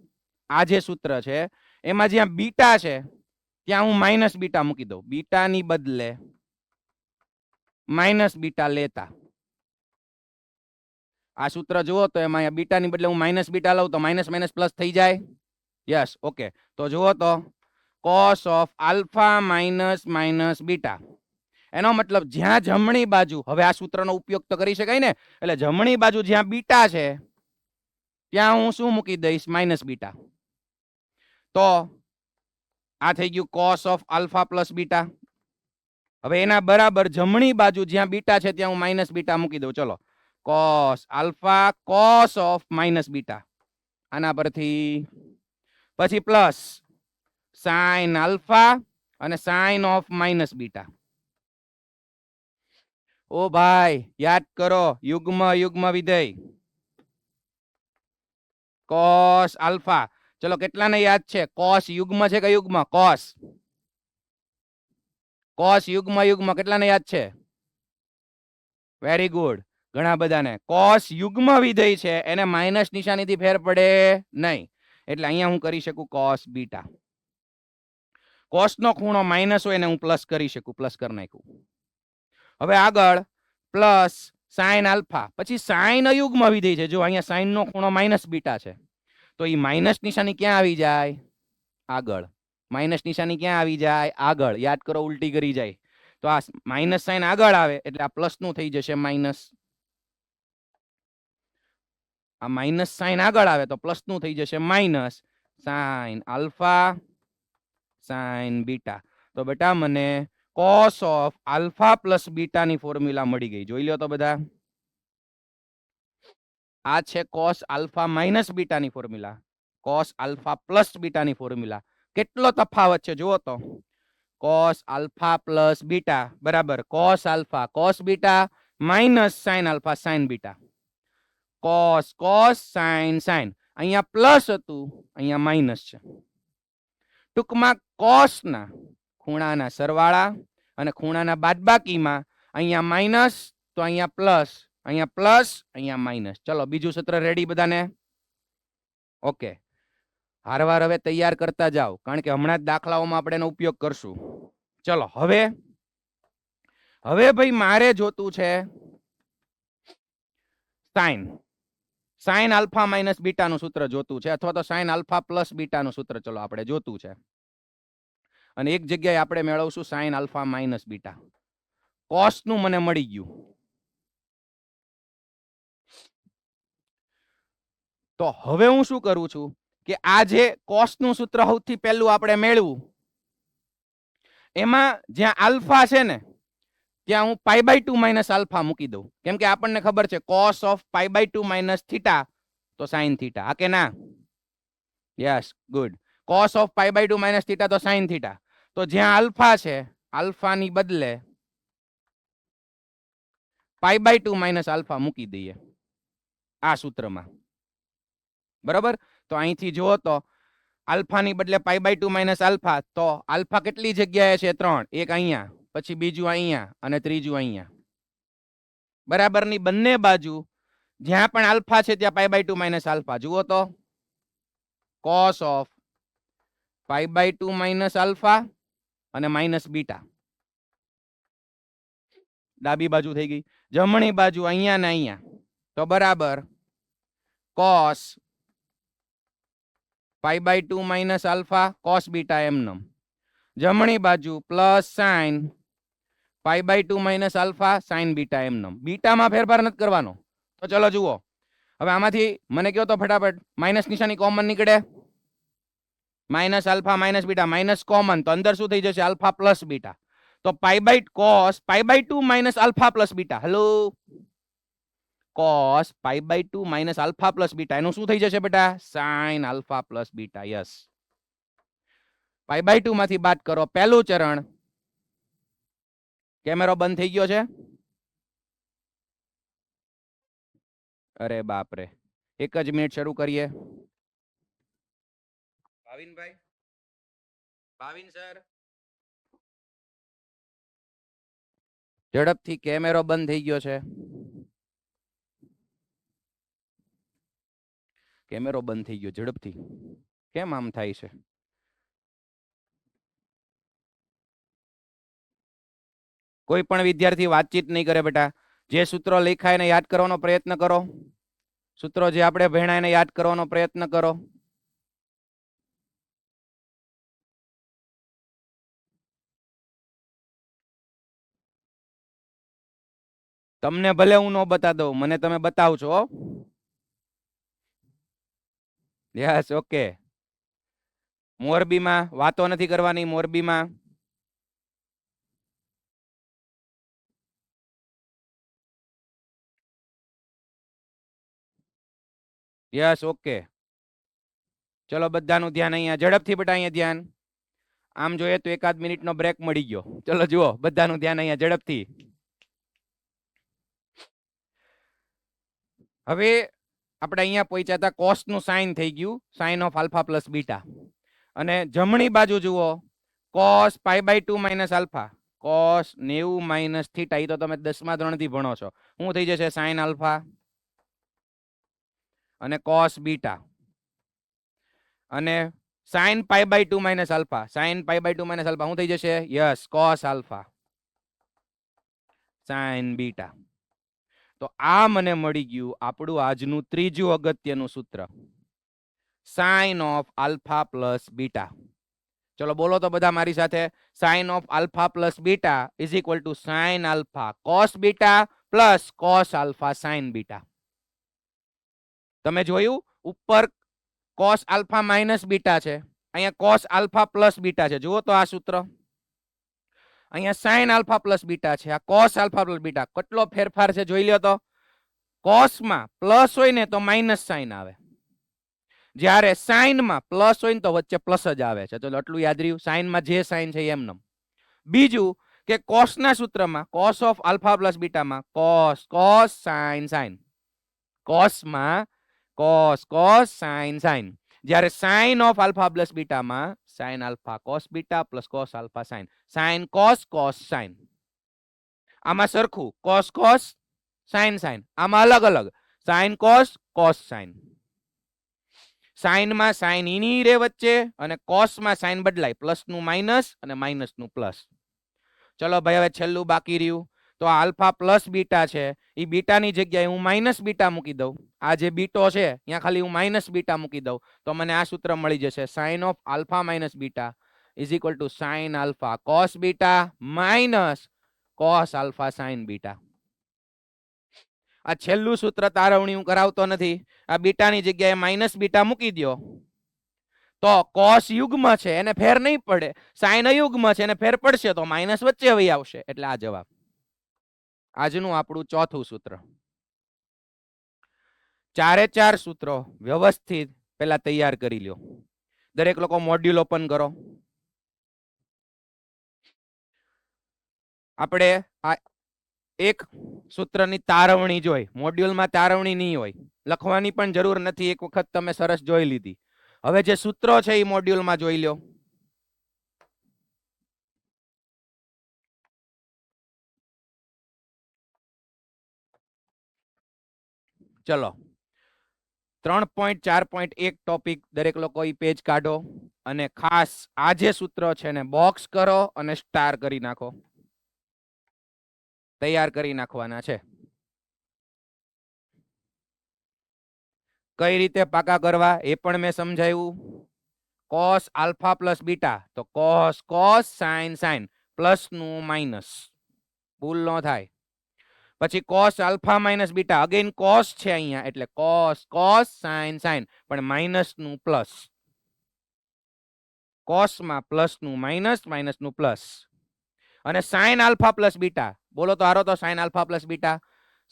આ જે સૂત્ર છે એમાં જ્યાં બીટા છે ત્યાં હું માઇનસ બીટા મૂકી દઉં. બીટાની બદલે માઇનસ બીટા લેતા. આ સૂત્ર જુઓ તો એમાં બીટાની બદલે હું માઇનસ બીટા લઉં તો માઇનસ માઇનસ પ્લસ થઈ જાય. Yes, okay. તો જુઓ તો cos of alpha minus minus beta, એનો મતલબ જ્યાં જમણી બાજુ, હવે આ સૂત્રનો ઉપયોગ તો કરી શકાય ને, એટલે જમણી બાજુ જ્યાં બીટા છે ત્યાં હું શું મૂકી દઈશ, માઇનસ બીટા. તો આ થઈ ગયું cos of alpha plus beta. હવે એના બરાબર જમણી બાજુ જ્યાં બીટા છે ત્યાં હું માઇનસ બીટા મૂકી દઉં. ચલો cos alpha cos of minus beta, આના પરથી પછી પ્લસ sin alpha અને sin of minus beta. ઓ ભાઈ યાદ કરો, યુગ્મ યુગ્મ વિધેય cos alpha. ચલો કેટલાને યાદ છે, cos યુગ્મ છે કે યુગ્મ, cos cos યુગ્મ યુગ્મ કેટલાને યાદ છે? વેરી ગુડ, ઘણા બધાને. cos યુગ્મ વિધેય છે એને માઇનસ નિશાનીથી ફેર પડે નહીં, એટલે અહીંયા હું કરી શકું cos બીટા. cos નો ખૂણો માઇનસ હોય એને હું પ્લસ કરી શકું, પ્લસ કરી નાખું. હવે આગળ પ્લસ sin આલ્ફા, પછી sin અયુગ્મ વિધેય છે. જો અહીંયા sin નો ખૂણો માઇનસ બીટા છે તો એ માઇનસ નિશાની ક્યાં આવી જાય, આગળ. માઇનસ નિશાની ક્યાં આવી જાય, આગળ. યાદ કરો, ઉલટી કરી જાય. તો આ માઇનસ સાઇન આગળ આવે એટલે આ પ્લસ નું થઈ જશે માઇનસ. આ માઇનસ સાઇન આગળ આવે તો પ્લસ નું થઈ જશે minus sine alpha sine beta. તો બેટા મને cos of alpha plus beta ની ફોર્મ્યુલા મળી ગઈ. જોઈ લો તો બધા. આ છે cos alpha minus beta ની formula, cos alpha plus beta ની ફોર્મ્યુલા. કેટલો તફાવત છે જુઓ તો. cos alpha plus beta બરાબર cos alpha cos beta minus sin alpha sin beta. cos cos sin sin, અહીંયા પ્લસ હતું અહીંયા માઇનસ છે. ટૂંકમાં cos ના ખૂણાના સરવાળા અને ખૂણાના બાદબાકીમાં અહીંયા માઇનસ તો અહીંયા પ્લસ, અહીંયા પ્લસ અહીંયા માઇનસ. ચલો બીજું સૂત્ર રેડી બધાને? ઓકે, હારવાર હવે તૈયાર કરતા જાઓ, કારણ કે હમણાં જ દાખલાઓમાં આપણે એનો ઉપયોગ કરશું. ચલો હવે ભાઈ મારે જોતું છે sine, sine alpha minus beta નું સૂત્ર જોતું છે, અથવા તો સાઇન આલ્ફા પ્લસ બીટા નું સૂત્ર ચલો આપણે જોતું છે. અને એક જગ્યાએ આપણે મેળવશું sine alpha minus beta. Cos નું મને મળી ગયું. તો હવે હું શું કરું છું કે આ જે કોસ નું સૂત્ર સૌથી પહેલું આપણે મેળવું, એમાં જ્યાં આલ્ફા છે ને ત્યાં હું પાઈ બાય 2 માઇનસ આલ્ફા મૂકી દઉં. કેમ કે આપણને ખબર છે cos of pi by 2 minus theta તો સાઇન થીટા. હા કે ના? Yes, good. cos of pi by 2 minus theta તો સાઇન થીટા. તો જ્યાં આલ્ફા છે આલ્ફાની બદલે પાઈ બાય 2 માઇનસ આલ્ફા મૂકી દઈએ આ સૂત્રમાં. બરાબર? તો અહીંથી જુઓ તો આલ્ફાની બદલે પાઈ બાય 2 માઇનસ આલ્ફા, તો આલ્ફા કેટલી જગ્યાએ છે? 3. એક અહીંયા, પછી બીજું અહીંયા અને ત્રીજું અહીંયા. બરાબરની બંને બાજુ જ્યાં પણ આલ્ફા છે ત્યાં પાઈ બાય 2 માઇનસ આલ્ફા. જુઓ તો cos of pi by 2 minus alpha અને માઇનસ બીટા. ડાબી બાજુ થઈ ગઈ. જમણી બાજુ અહીંયા ને અહીંયા, તો બરાબર cos pi by 2 minus alpha cos beta એમનેમ. જમણી બાજુ plus sine pi by 2 minus alpha sine beta એમનેમ. બીટામાં ફેરફાર નથી કરવાનો. તો ચલો જુઓ, હવે આમાંથી મને કહો તો ફટાફટ, માઇનસ નિશાની કોમન નીકળે, minus alpha minus beta, minus common, તો અંદર શું થઈ જશે? Alpha plus beta. તો pi by cos pi by 2 minus alpha plus beta, hello, cos pi by 2 minus alpha plus beta, એનું શું થઈ જશે બેટા? Sine alpha plus beta. Yes, pi by 2 માંથી બાદ કરો. પહેલું ચરણ, કેમેરો બંધ થઈ ગયો છે? અરે બાપ રે, એક જ મિનિટ, શરૂ કરીએ. ભાવિનભાઈ, ભાવિન સર, ઝડપથી, કેમેરો બંધ થઈ ગયો છે. કેમેરો બંધ થઈ ગયો, ઝડપથી. કેમ આમ થાય છે? કોઈ પણ વિદ્યાર્થી વાતચીત નહીં કરે બેટા. જે સૂત્રો લખાય એને યાદ કરવાનો પ્રયત્ન કરો. સૂત્રો જે આપણે ભણ્યા એને યાદ કરવાનો પ્રયત્ન કરો. તમને ભલે હું ન બતા દઉં, મને તમે બતાવજો. Yes, okay. મોરબીમાં વાતો નથી કરવાની. મોરબીમાં યસ, ઓકે. ચલો બધાનું ધ્યાન અહીંયા, ઝડપથી બેટા, અહીંયા ધ્યાન. આમ જોઈએ તો એકાદ મિનિટનો બ્રેક મળી ગયો. ચલો જુઓ, બધાનું ધ્યાન અહીંયા, ઝડપથી. હવે આપણે અહીંયા પહોંચ્યા હતા, કોસ નું સાઇન થઈ ગયું, sine of alpha plus beta. અને જમણી બાજુ જુઓ, cos pi by 2 minus alpha cos 90 minus theta. એ તો તમે 10મા ધોરણથી ભણો છો. શું થઈ જશે? સાઇન આલ્ફા અને કોસ બીટા. અને sine pi by 2 minus alpha, sine pi by 2 minus alpha શું થઈ જશે? Yes, cos alpha sine beta. તો આ મને મળી ગયું આપણું આજનું ત્રીજું અગત્યનું સૂત્ર, sine of alpha plus beta. ચલો બોલો તો બધા મારી સાથે, sine of alpha plus beta is equal to sine alpha cos beta plus cos alpha sine beta. તમે જોયું, ઉપર કોસ આલ્ફા માઇનસ બીટા છે, અહીંયા કોસ આલ્ફા પ્લસ બીટા છે. જુઓ તો આ સૂત્ર, અહીંયા સાઇન આલ્ફા પ્લસ બીટા છે, આ કોસ આલ્ફા પ્લસ બીટા. કેટલો ફેરફાર છે જોઈ લ્યો તો. કોસમાં પ્લસ હોય ને તો માઇનસ સાઇન આવે, જ્યારે સાઇનમાં પ્લસ હોય ને તો વચ્ચે પ્લસ જ આવે છે. ચલો આટલું યાદ રહ્યું. સાઇનમાં જે સાઇન છે એમનેમ. બીજું કે કોસના સૂત્રમાં, કોસ ઓફ આલ્ફા પ્લસ બીટામાં કોસ કોસ સાઇન સાઇન, કોસમાં કોસ કોસ સાઇન સાઇન, જ્યારે સાઇન ઓફ આલ્ફા પ્લસ બીટામાં sine alpha cos beta plus cos alpha sine, sine cos cos sine. આમાં સરખું, કોસ કોસ સાઇન સાઇન, આમાં અલગ અલગ, sine cos cos sine. સાઇનમાં sine ઈની રે વચ્ચે, અને કોસમાં સાઇન બદલાય, પ્લસ નું માઇનસ અને માઇનસ નું પ્લસ. ચલો ભાઈ, હવે છેલ્લું બાકી રહ્યું. તો આલ્ફા પ્લસ બીટા છે, એ બીટાની જગ્યાએ હું માઇનસ બીટા મૂકી દઉં. આ જે બીટો છે ત્યાં ખાલી હું માઇનસ બીટા મૂકી દઉં, તો મને આ સૂત્ર મળી જશે, sine of alpha minus beta is equal to sine alpha cos beta minus cos alpha sine beta. આ છેલ્લું સૂત્ર તારવણી હું કરાવતો નથી. આ બીટાની જગ્યાએ માઇનસ બીટા મૂકી દો, તો કોસ યુગ્મ છે એને ફેર નહીં પડે, સાઇન અયુગ્મ છે એને ફેર પડશે, તો માઇનસ વચ્ચે વહી આવશે. એટલે આ જવાબ. આજનું આપણું ચોથું સૂત્ર. ચારે ચાર સૂત્રો વ્યવસ્થિત પેલા તૈયાર કરી લ્યો. દરેક લોકો મોડ્યુલ ઓપન કરો. આપણે આ એક સૂત્રની તારવણી જોઈ, મોડ્યુલમાં તારવણી નહીં હોય, લખવાની પણ જરૂર નથી, એક વખત તમે સરસ જોઈ લીધી. હવે જે સૂત્રો છે એ મોડ્યુલમાં જોઈ લો. ચલો 3.4.1 ટોપિક દરેક લોકો ઈ પેજ કાઢો, અને ખાસ આ જે સૂત્ર છે ને બોક્સ કરો અને સ્ટાર કરી નાખો. તૈયાર કરી નાખવાના છે. કઈ રીતે પાકા કરવા એ પણ મેં સમજાવ્યું. cos આલ્ફા પ્લસ બીટા તો cos cos sin sin plus નું માઇનસ, ભૂલ ન થાય. પછી cos alpha minus beta, again cos છે અહીંયા એટલે cos cos sin sin પણ માઇનસ નું પ્લસ, cos માં પ્લસ નું માઇનસ, માઇનસ નું પ્લસ. અને sin આલ્ફા પ્લસ બીટા, બોલો તો હારો તો sin alpha plus beta,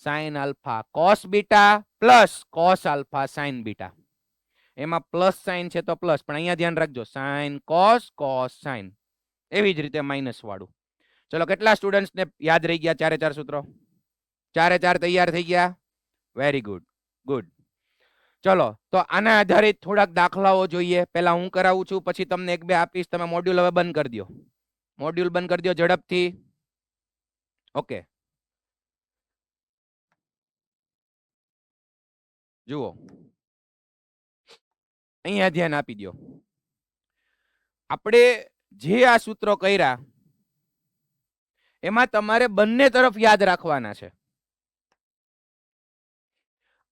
sin alpha cos beta plus cos alpha sin beta. એમાં પ્લસ સાઇન છે તો પ્લસ, પણ અહીંયા ધ્યાન રાખજો sin cos cos sin, એવી જ રીતે માઇનસ વાળું. ચલો કેટલા સ્ટુડન્ટ્સ ને યાદ રહી ગયા ચારે ચાર સૂત્રો? ચારે ચાર તૈયાર થઈ ગયા? Very good, good. ચલો તો આના આધારિત થોડાક દાખલાઓ જોઈએ. પહેલા હું કરાવું છું, પછી તમને એક બે આપીશ. તમે મોડ્યુલ હવે બંધ કરી દો, મોડ્યુલ બંધ કરી દો ઝડપથી. ઓકે, જુઓ અહીંયા ધ્યાન આપી દો. આપણે જે આ સૂત્રો કર્યા એમાં તમારે બંને તરફ યાદ રાખવાના છે.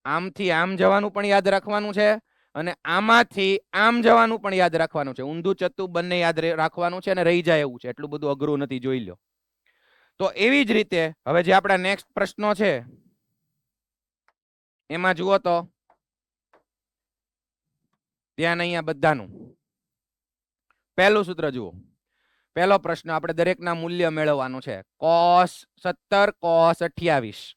આમથી આમ જવાનું પણ યાદ રાખવાનું છે અને આમાંથી આમ જવાનું પણ યાદ રાખવાનું છે. ઊંધું ચત્તું બંને યાદ રાખવાનું છે અને રહી જાય એવું છે, એટલું બધું અઘરું નથી, જોઈ લો. તો એવી જ રીતે હવે જે આપણા નેક્સ્ટ પ્રશ્નો છે એમાં જુઓ તો ધ્યાન અહીંયા બધાનું. પહેલું સૂત્ર જુઓ, પહેલો પ્રશ્ન આપણે દરેકના મૂલ્ય મેળવવાનું છે. cos 17 cos 28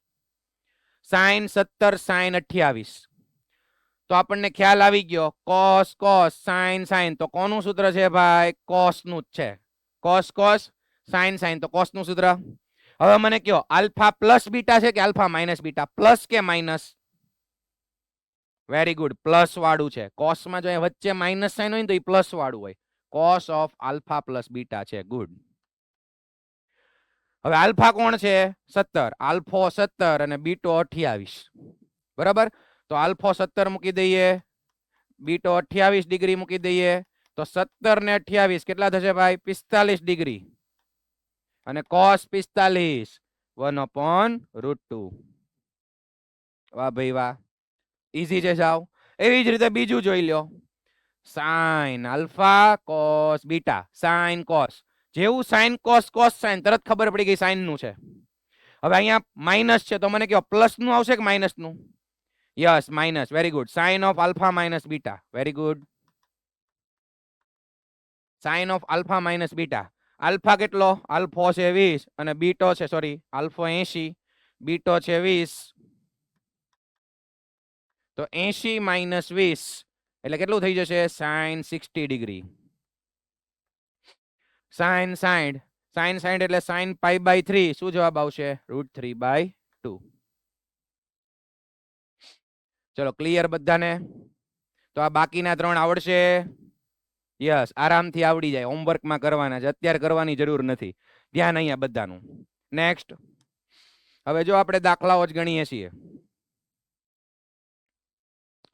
sin 17 sin 28. તો આપણને ખ્યાલ આવી ગયો cos cos sin sin, તો કોનું સૂત્ર છે ભાઈ? cos નું જ છે. cos cos sin sin તો cos નું સૂત્ર. હવે મને કયો આલ્ફા પ્લસ બીટા છે કે આલ્ફા માઇનસ બીટા? પ્લસ કે માઇનસ? વેરી ગુડ, પ્લસ વાળું છે. cos માં જો વચ્ચે માઇનસ સાઇન હોય ને તો એ પ્લસ વાળું હોય. cos of alpha plus beta છે. ગુડ. હવે આલ્ફા કોણ છે? 17. આલ્ફો 17 અને બીટો 28, બરાબર. તો આલ્ફો 17 મૂકી દઈએ, બીટો 28 ડિગ્રી મૂકી દઈએ. તો 17 ને 28 કેટલા થશે ભાઈ? 45 ડિગ્રી. અને cos 45 1/√2. વાહ ભાઈ વાહ, ઈઝી છે સાવ. એવી જ રીતે બીજું જોઈ લો, sin alpha cos beta, sin cos. જેવું sin cos cos sin, તરત ખબર પડી ગઈ sin નું છે. હવે અહીંયા માઇનસ છે તો મને કહો પ્લસ નું આવશે કે માઇનસ નું? Yes, minus. Very good. sin of alpha minus beta, very good. sin of alpha minus beta. Alpha કેટલો? આલ્ફો છે 20 અને બીટો છે, સોરી, આલ્ફો 80, બીટો છે 20. તો 80 માઇનસ 20 એટલે કેટલું થઈ જશે? sin 60 degree. sin 60, sin 60 એટલે sin π/3. શું જવાબ આવશે? √3/2. ચલો ક્લિયર બધાને? તો આ બાકીના ત્રણ આવડશે? યસ, આરામથી આવડી જાય. હોમવર્કમાં કરવાના છે, અત્યારે કરવાની જરૂર નથી. ધ્યાન અહીંયા બધાનું. નેક્સ્ટ, હવે જો આપણે દાખલાઓ જ ગણીએ છીએ.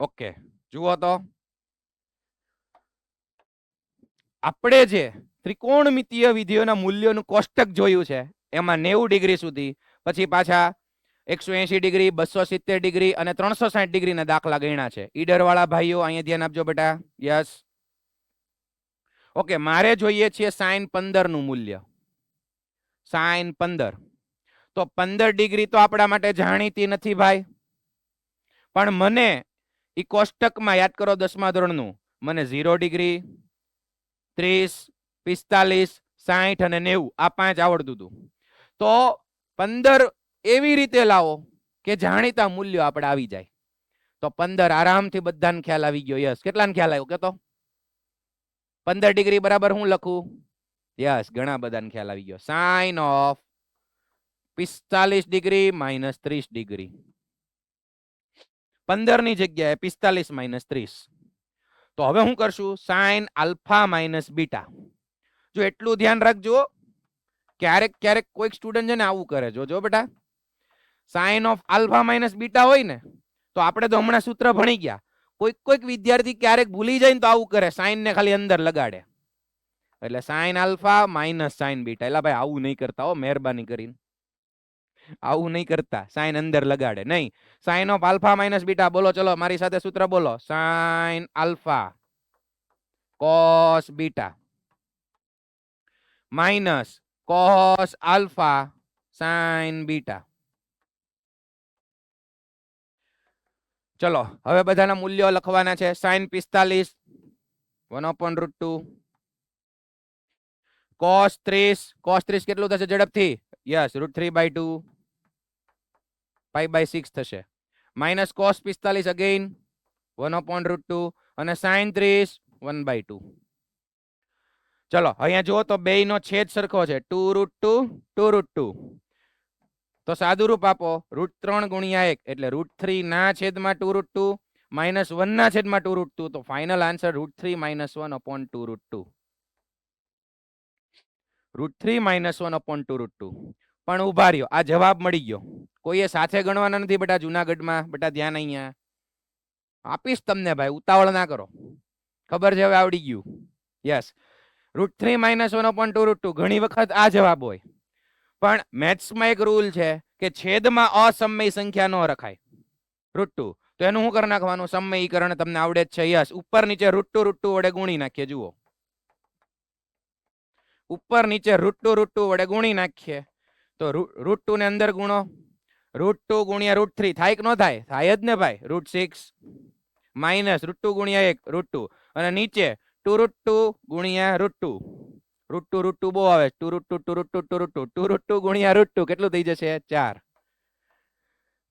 ઓકે, જુઓ તો આપણે જે ત્રિકોણમિતીય વિધિઓના મૂલ્યોનું કોષ્ટક જોયું છે એમાં 90 ડિગ્રી સુધી, પછી પાછા 180 ડિગ્રી, 270 ડિગ્રી અને 360 ડિગ્રીના દાખલા ગણ્યા છે. ઈડર વાળા ભાઈઓ અહીંયા ધ્યાન આપજો બેટા. યસ. ઓકે, મારે જોઈએ છે sin 15 નું મૂલ્ય. sin 15 તો 15 ડિગ્રી તો આપણા માટે જાણીતી નથી ભાઈ, પણ મને ઈ કોષ્ટકમાં યાદ કરો 10મા ધોરણનું, મને 0 ડિગ્રી, 30, 45, 60 અને 90 આ પાંચ આવડતું હતું. તો 15 એવી રીતે લાવો કે જાણીતા મૂલ્યો આપણે આવી જાય. તો 15 આરામથી બધાને ખ્યાલ આવી ગયો. યસ, કેટલાને ખ્યાલ આવ્યો? કે તો 15 ડિગ્રી બરાબર હું લખું? યસ, ઘણા બધાને ખ્યાલ આવી ગયો. sin of 45 degree minus 30 degree. 15 ની જગ્યાએ 45 માઇનસ 30. તો હવે શું કરશું? sin alpha minus beta. જો એટલું ધ્યાન રાખજો, ક્યારેક ક્યારેક કોઈક સ્ટુડન્ટ છે ને આવું કરે. જો બેટા, sin of alpha minus beta હોય ને તો આપણે તો હમણાં સૂત્ર ભણી ગયા. કોઈક વિદ્યાર્થી ક્યારેક ભૂલી જાય ને તો આવું કરે, સાઇન ને ખાલી અંદર લગાડે. એટલે sin alpha minus sin beta. એટલે ભાઈ આવું નહીં કરતા હો, મહેરબાની કરીને. આવું નહીં કરતા, સાઈન અંદર લગાડે નહીં. Sine of alpha minus beta, બોલો ચલો મારી સાથે સૂત્ર બોલો, sine alpha cos beta minus cos alpha sine beta. ચલો હવે બધાના મૂલ્યો લખવાના છે. સાઈન 45 1/√2, cos 30 કેટલું થશે ઝડપથી? યસ, √3/2 π/6 થશે. માઇનસ cos 45 અગેન 1/√2 અને sin 30 1/2. ચલો અહીંયા જુઓ તો બેયનો છેદ સરખો છે, 2√2 2√2. તો સાદું રૂપ આપો, √3 ગુણ્યા 1 એટલે √3 ના છેદમાં 2√2 -1 ના છેદમાં 2√2. તો ફાઇનલ આન્સર √3 - 1/2√2. √3 - 1/2√2. પણ ઉભા રહ્યો, આ જવાબ મળી ગયો. કોઈએ સાથે ગણવાના નથી બેટા જુનાગઢમાં. બેટા ધ્યાન અહીંયા આપીશ તમને ભાઈ, ઉતાવળ ના કરો. ખબર છે હવે આવડી ગયું. યસ, √3 - 1/2√2 ઘણી વખત આ જવાબ હોય. પણ મેથ્સમાં એક રૂલ છે કે છેદમાં અસમય સંખ્યા ન રખાય. √2 તો એનું શું કરી નાખવાનું? સમયીકરણ તમને આવડે જ છે. યસ, ઉપર નીચે √2 વડે ગુણી નાખીએ. જુઓ, ઉપર નીચે √2 વડે ગુણી નાખીએ તો √2 ને અંદર ગુણો, √2 ગુણ્યા √3 થાય કે ન થાય? થાય જ ને ભાઈ. √6 માઇનસ √2 ગુણ્યા 1 √2 અને નીચે 2√2 ગુણ્યા √2. √2 બહુ આવે, 2√2 ગુણ્યા √2 કેટલું થઈ જશે? 4.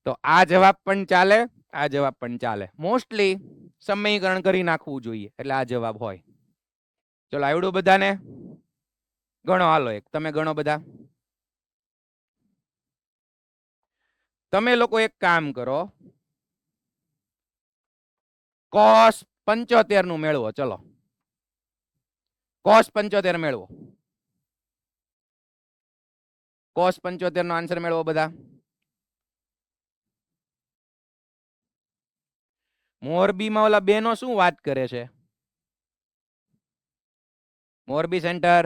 તો આ જવાબ પણ ચાલે, આ જવાબ પણ ચાલે. મોસ્ટલી સમયીકરણ કરી નાખવું જોઈએ એટલે આ જવાબ હોય. ચલો આવડું બધાને? ગણો હાલો એક, તમે ગણો બધા. તમે લોકો એક કામ કરો, cos 75 નું મેળવો. ચલો cos 75 મેળવો. cos 75 નો આન્સર મેળવો બધા. મોરબીમાં ઓલા બેનો શું વાત કરે છે? મોરબી સેન્ટર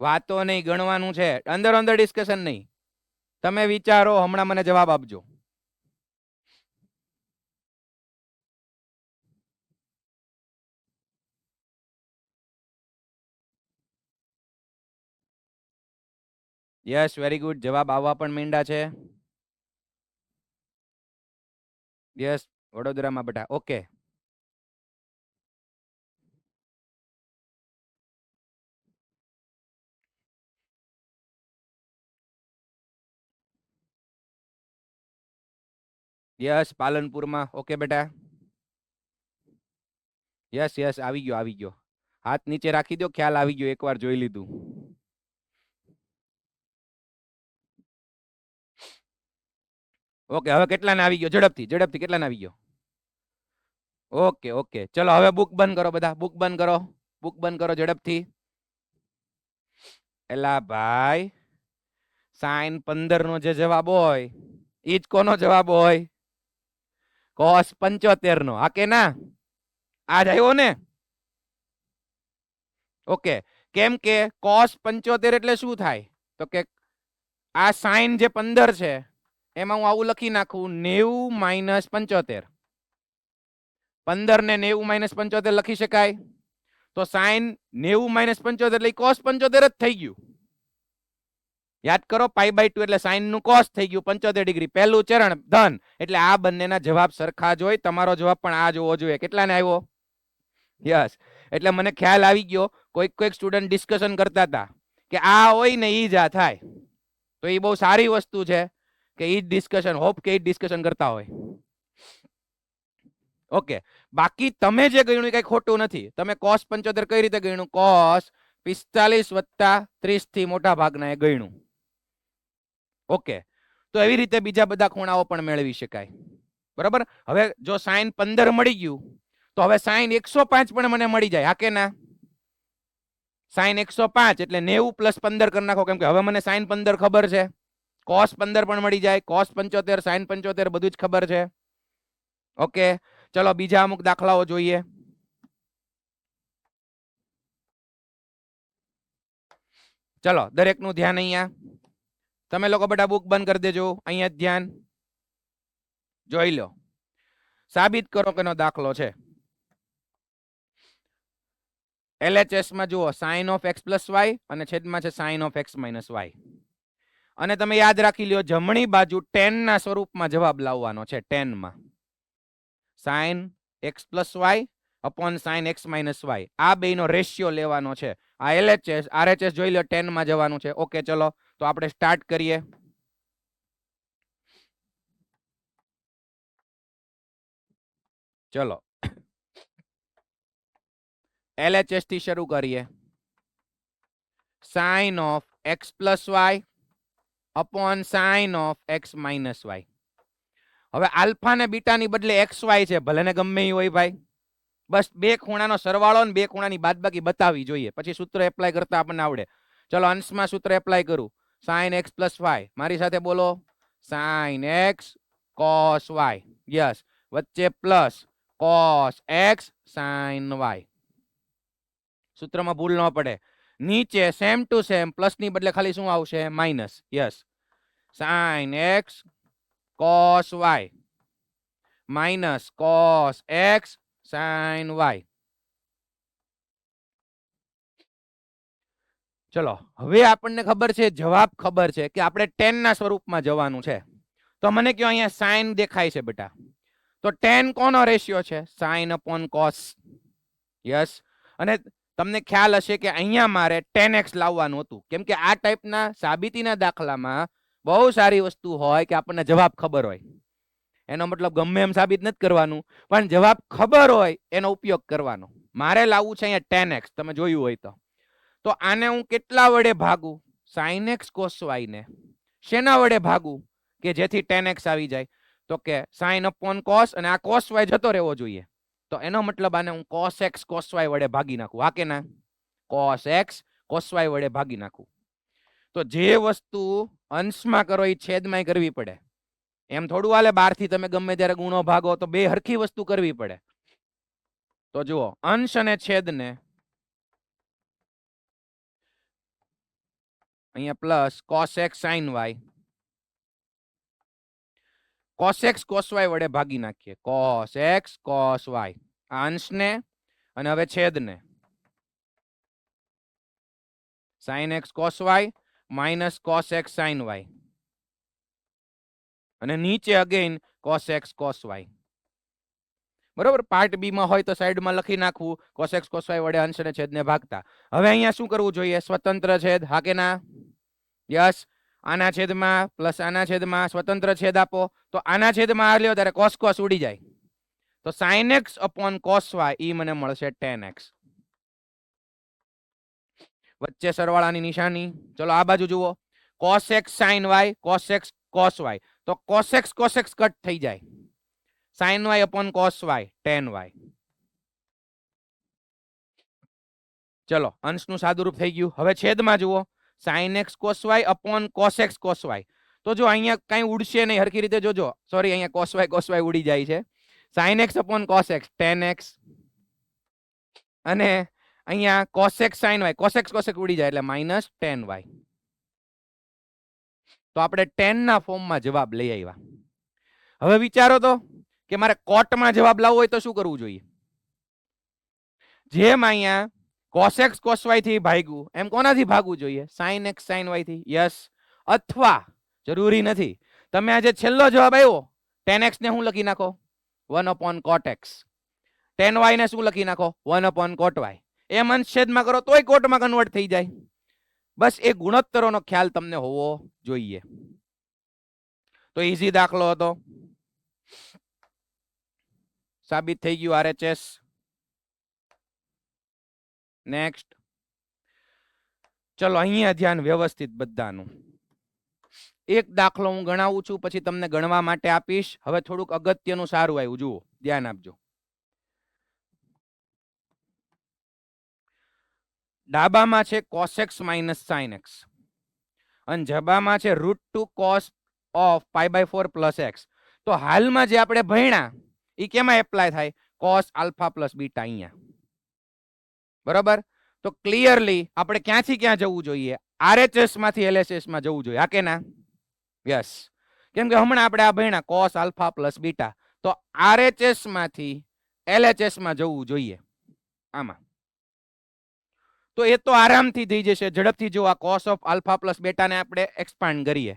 વાતો નહીં, ગણવાનું છે. અંદર અંદર ડિસ્કશન નહીં. તમે વિચારો, હમણાં મને જવાબ આપજો. Yes, very good. જવાબ આવવા પણ માંડ્યા છે. યસ, વડોદરામાં બેટા. ઓકે, યસ, પાલનપુરમાં. ઓકે બેટા. યસ યસ, આવી ગયો આવી ગયો. હાથ નીચે રાખી દો, ખ્યાલ આવી ગયો, એકવાર જોઈ લીધું. ઓકે, હવે કેટલાને આવી ગયો? ઝડપથી ઝડપથી કેટલાને આવી ગયો? ઓકે ઓકે, ચલો હવે બુક બંધ કરો બધા, બુક બંધ કરો, બુક બંધ કરો ઝડપથી. એલા ભાઈ, સાઈન 15 નો જે જવાબ હોય ઈ જ કોનો જવાબ હોય? cos 75 નો. હા કે ના? આજ આવ્યો ને? ઓકે, કેમ કે cos 75 એટલે શું થાય? તો કે આ સાઈન જે 15 છે એમાં હું આવું લખી નાખું, 90 - 75. 15 ને 90 - 75 લખી શકાય. તો સાઈન 90 - 75 એટલે cos 75 જ થઈ ગયું. યાદ કરો, π/2 એટલે સાઈન નું cos થઈ ગયું 75 ડિગ્રી. પહેલું ચરણ ધન, એટલે આ બંનેના જવાબ સરખા જ હોય. તમારો જવાબ પણ આ જોવો જોઈએ. કેટલાને આવ્યો? યસ, એટલે મને ખ્યાલ આવી ગયો. કોઈક કોઈક સ્ટુડન્ટ ડિસ્કશન કરતા હતા કે આ હોય ને ઈ જ આ થાય. તો એ બહુ સારી વસ્તુ છે કે ઈ ડિસ્કશન, હોપ કે ઈ ડિસ્કશન કરતા હોય. ઓકે, બાકી તમે જે ગણ્યું કઈ ખોટું નથી. તમે cos 75 કઈ રીતે ગણ્યું? cos 45 + 30 થી મોટા ભાગના એ ગણ્યું. ઓકે, તો એવી રીતે બીજા બધા ખૂણાઓ પણ મેળવી શકાય. બરાબર. હવે જો સાઈન 15 મળી ગયું તો હવે સાઈન 105 પણ મને મળી જાય. હા કે ના? સાઈન 105 એટલે 90 + 15 કરી નાખો, કેમ કે હવે મને સાઈન 15 ખબર છે. cos 15 પણ મળી જાય, cos 75 સાઈન 75 બધું જ ખબર છે. ઓકે, ચલો બીજા અમુક દાખલાઓ જોઈએ. ચલો દરેકનું ધ્યાન અહીંયા. તમે લોકો બધા બુક બંધ કરી દેજો, અહીંયા ધ્યાન જોઈ લો, સાબિત કરો કેનો દાખલો છે. LHS માં જુઓ sin of x plus y અને છેદમાં છે sin of x minus y. અને તમે યાદ રાખી લ્યો જમણી બાજુ 10 ના સ્વરૂપમાં જવાબ લાવવાનો છે. 10 માં sin x plus y upon sin x minus y, આ બેનો રેશિયો લેવાનો છે. આ LHS RHS જોઈ લો 10 માં જવાનું છે. ઓકે ચલો તો આપણે સ્ટાર્ટ કરીએ. ચલો LHS થી શરૂ કરીએ. sin of x plus y upon sin of x minus y. હવે આલ્ફા ને બીટા ની બદલે xy છે, ભલે ને ગમે એ હોય ભાઈ, બસ બે ખૂણાનો સરવાળો ને બે ખૂણાની બાદબાકી બતાવી જોઈએ, પછી સૂત્ર એપ્લાય કરતા આપણને આવડે. ચલો અંશમાં સૂત્ર એપ્લાય કરું. sin x plus y, મારી સાથે બોલો, sin x cos y, yes, વચ્ચે plus cos x sin y. સૂત્રમાં ભૂલ ન પડે. નીચે સેમ ટુ સેમ પ્લસ ની બદલે ખાલી શું આવશે? Minus. Yes, sin x cos y minus cos x sin y. ચલો હવે આપણને ખબર છે, જવાબ ખબર છે કે આપણે 10 ના સ્વરૂપમાં જવાનું છે. તો મને કયો અહીંયા sin દેખાય છે બેટા, તો 10 કોનો રેશિયો છે? sin upon cos. યસ, અને તમને ખ્યાલ હશે કે અહીંયા મારે 10x લાવવાનું હતું, કેમ કે આ ટાઈપના સાબિતીના દાખલામાં બહુ સારી વસ્તુ હોય કે આપણને જવાબ ખબર હોય. એનો મતલબ ગમે એમ સાબિત નથી કરવાનું, પણ જવાબ ખબર હોય એનો ઉપયોગ કરવાનો. મારે લાવવું છે અહીંયા 10x, તમે જોયું હોય તો આને હું કેટલા વડે ભાગું? sin x cos y ને શેના વડે ભાગું કે જેથી 10x આવી જાય? તો કે sin upon cos, અને આ cos y જતો રહેવો જોઈએ. તો એનો મતલબ આને હું cos x cos y વડે ભાગી નાખું. હા કે ના? cos x cos y વડે ભાગી નાખું. તો જે વસ્તુ અંશમાં કરો એ છેદમાં કરવી પડે. એમ થોડું હાલે બારથી તમે ગમે ત્યારે ગુણો ભાગો તો બે હરખી વસ્તુ કરવી પડે. તો જુઓ, અંશ અને છેદને અહીંયા plus cos x sin y, cos x cos y વડે ભાગી નાખીએ. cos x cos y, આ અંશને અને હવે છેદને sin x cos y minus cos x sin y, અને નીચે again cos x cos y. બરોબર, પાર્ટ બી માં હોય તો સાઈડમાં લખી નાખવું cos x cos y વડે અંશ અને છેદને ભાગતા. હવે અહીંયા શું કરવું જોઈએ? સ્વતંત્ર છેદ. હા કે ના? યસ, આના છેદમાં પ્લસ આના છેદમાં સ્વતંત્ર છેદ આપો તો આના છેદમાં આ લ્યો ત્યારે cos cos ઉડી જાય. તો sin x upon cos y ઈ મને મળશે 10x. વચ્ચે સરવાળાની નિશાની. ચલો આ બાજુ જુઓ, cos x sin y cos x cos y, તો cos x કટ થઈ જાય. sin y upon cos y 10y. ચલો અંશનું સાદુરૂપ થઈ ગયું. હવે છેદમાં જુઓ, sin x cos y upon cos x cos y. તો જો અહીંયા કઈ ઉડશે નહીં, હરખી રીતે જોજો. સોરી, અહીંયા cos y ઉડી જાય છે. sin x upon cos x 10x, અને અહીંયા cos x sin y cos x ઉડી જાય એટલે માઇનસ 10y. તો આપણે 10 ના ફોર્મમાં જવાબ લઈ આવ્યા. હવે વિચારો તો કે મારે કોટમાં જવાબ લાવવો હોય તો શું કરવું જોઈએ? જેમ અહીંયા cos x cos y થી ભાગ્યું, એમ કોનાથી ભાગવું જોઈએ? sin x sin y થી. યસ, અથવા જરૂરી નથી, તમે આજે છેલ્લો જવાબ આવ્યો 10x ને હું લખી નાખો 1 upon cot x, 10y ને શું લખી નાખો 1 upon cot y. એમ અંશ છેદમાં કરો તોય કોટમાં કન્વર્ટ થઈ જાય. બસ એ ગુણોત્તરોનો ખ્યાલ તમને હોવો જોઈએ. તો ઈઝી દાખલો હતો, સાબિત થઈ ગયું RHS. નેક્સ્ટ. ચલો અહીંયા ધ્યાન વ્યવસ્થિત બધાનું. એક દાખલો હું ગણાવું છું, પછી તમને ગણવા માટે આપીશ. હવે થોડુંક અગત્યનું સારું આવ્યું, જુઓ, ધ્યાન આપજો. ડાબામાં છે cos x minus sin x, અને જબામાં છે √2 cos of pi/4 plus x. તો હાલમાં જે આપણે ભણ્યા એ કેમાં એપ્લાય થાય? cos alpha plus beta અહીંયા. બરાબર, તો ક્લિયરલી આપણે ક્યાંથી ક્યાં જવું જોઈએ? RHS માંથી LHS માં જવું જોઈએ. હા કે ના? યસ, કેમ કે હમણાં આપણે આ ભણ્યા cos આલ્ફા પ્લસ બીટા, તો RHS માંથી LHS માં જવું જોઈએ આમાં. તો એ તો આરામથી થઈ જશે ઝડપથી. જો આ cos of alpha plus beta ને આપણે એક્સપાન્ડ કરીએ,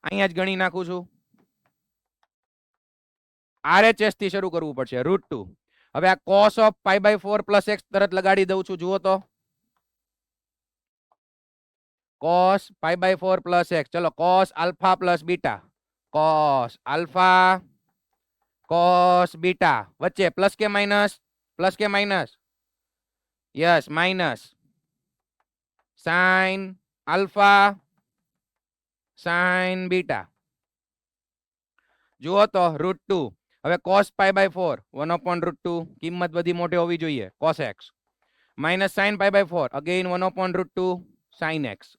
અહીંયા જ ગણી નાખું છું. RHS થી શરૂ કરવું પડશે √2. હવે આ cos ઓફ π/4 પ્લસ x તરત લગાડી દઉં છું. જુઓ તો cos π/4 પ્લસ x. ચલો cos alpha plus beta, cos alpha cos beta, વચ્ચે પ્લસ કે માઇનસ? પ્લસ કે minus? Yes, minus sin alpha sin beta. જુઓ તો √2. હવે cos π/4 1/√2, કિંમત બધી મોટી હોવી જોઈએ, cos x minus sin π/4 again 1/√2 sin x.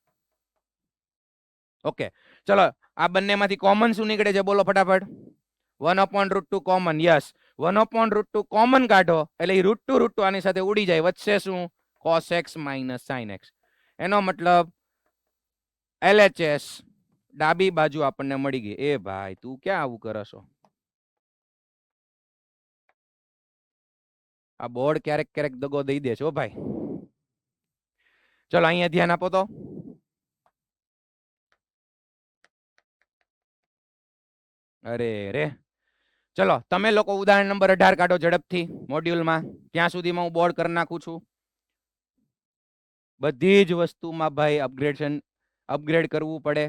Okay, ચલો આ બંનેમાંથી કોમન શું નીકળે છે બોલો ફટાફટ? 1/√2 કોમન. યસ, 1/√2 કોમન કાઢો એટલે એ √2 આની સાથે ઉડી જાય. વચ્ચે શું? cos x minus sin x. એનો મતલબ LHS ડાબી બાજુ આપણને મળી ગઈ. એ ભાઈ તું ક્યાં આવું કરશો? આ બોર્ડ ક્યારેક ક્યારેક દગો દઈ દે છો ભાઈ. ચલો અહીંયા ધ્યાન આપો તો. અરે રે, ચલો તમે લોકો ઉદાહરણ નંબર 18 કાઢો ઝડપથી મોડ્યુલમાં. ત્યાં સુધીમાં હું બોર્ડ કરી નાખું છું. બધી જ વસ્તુમાં ભાઈ અપગ્રેડ કરવું પડે.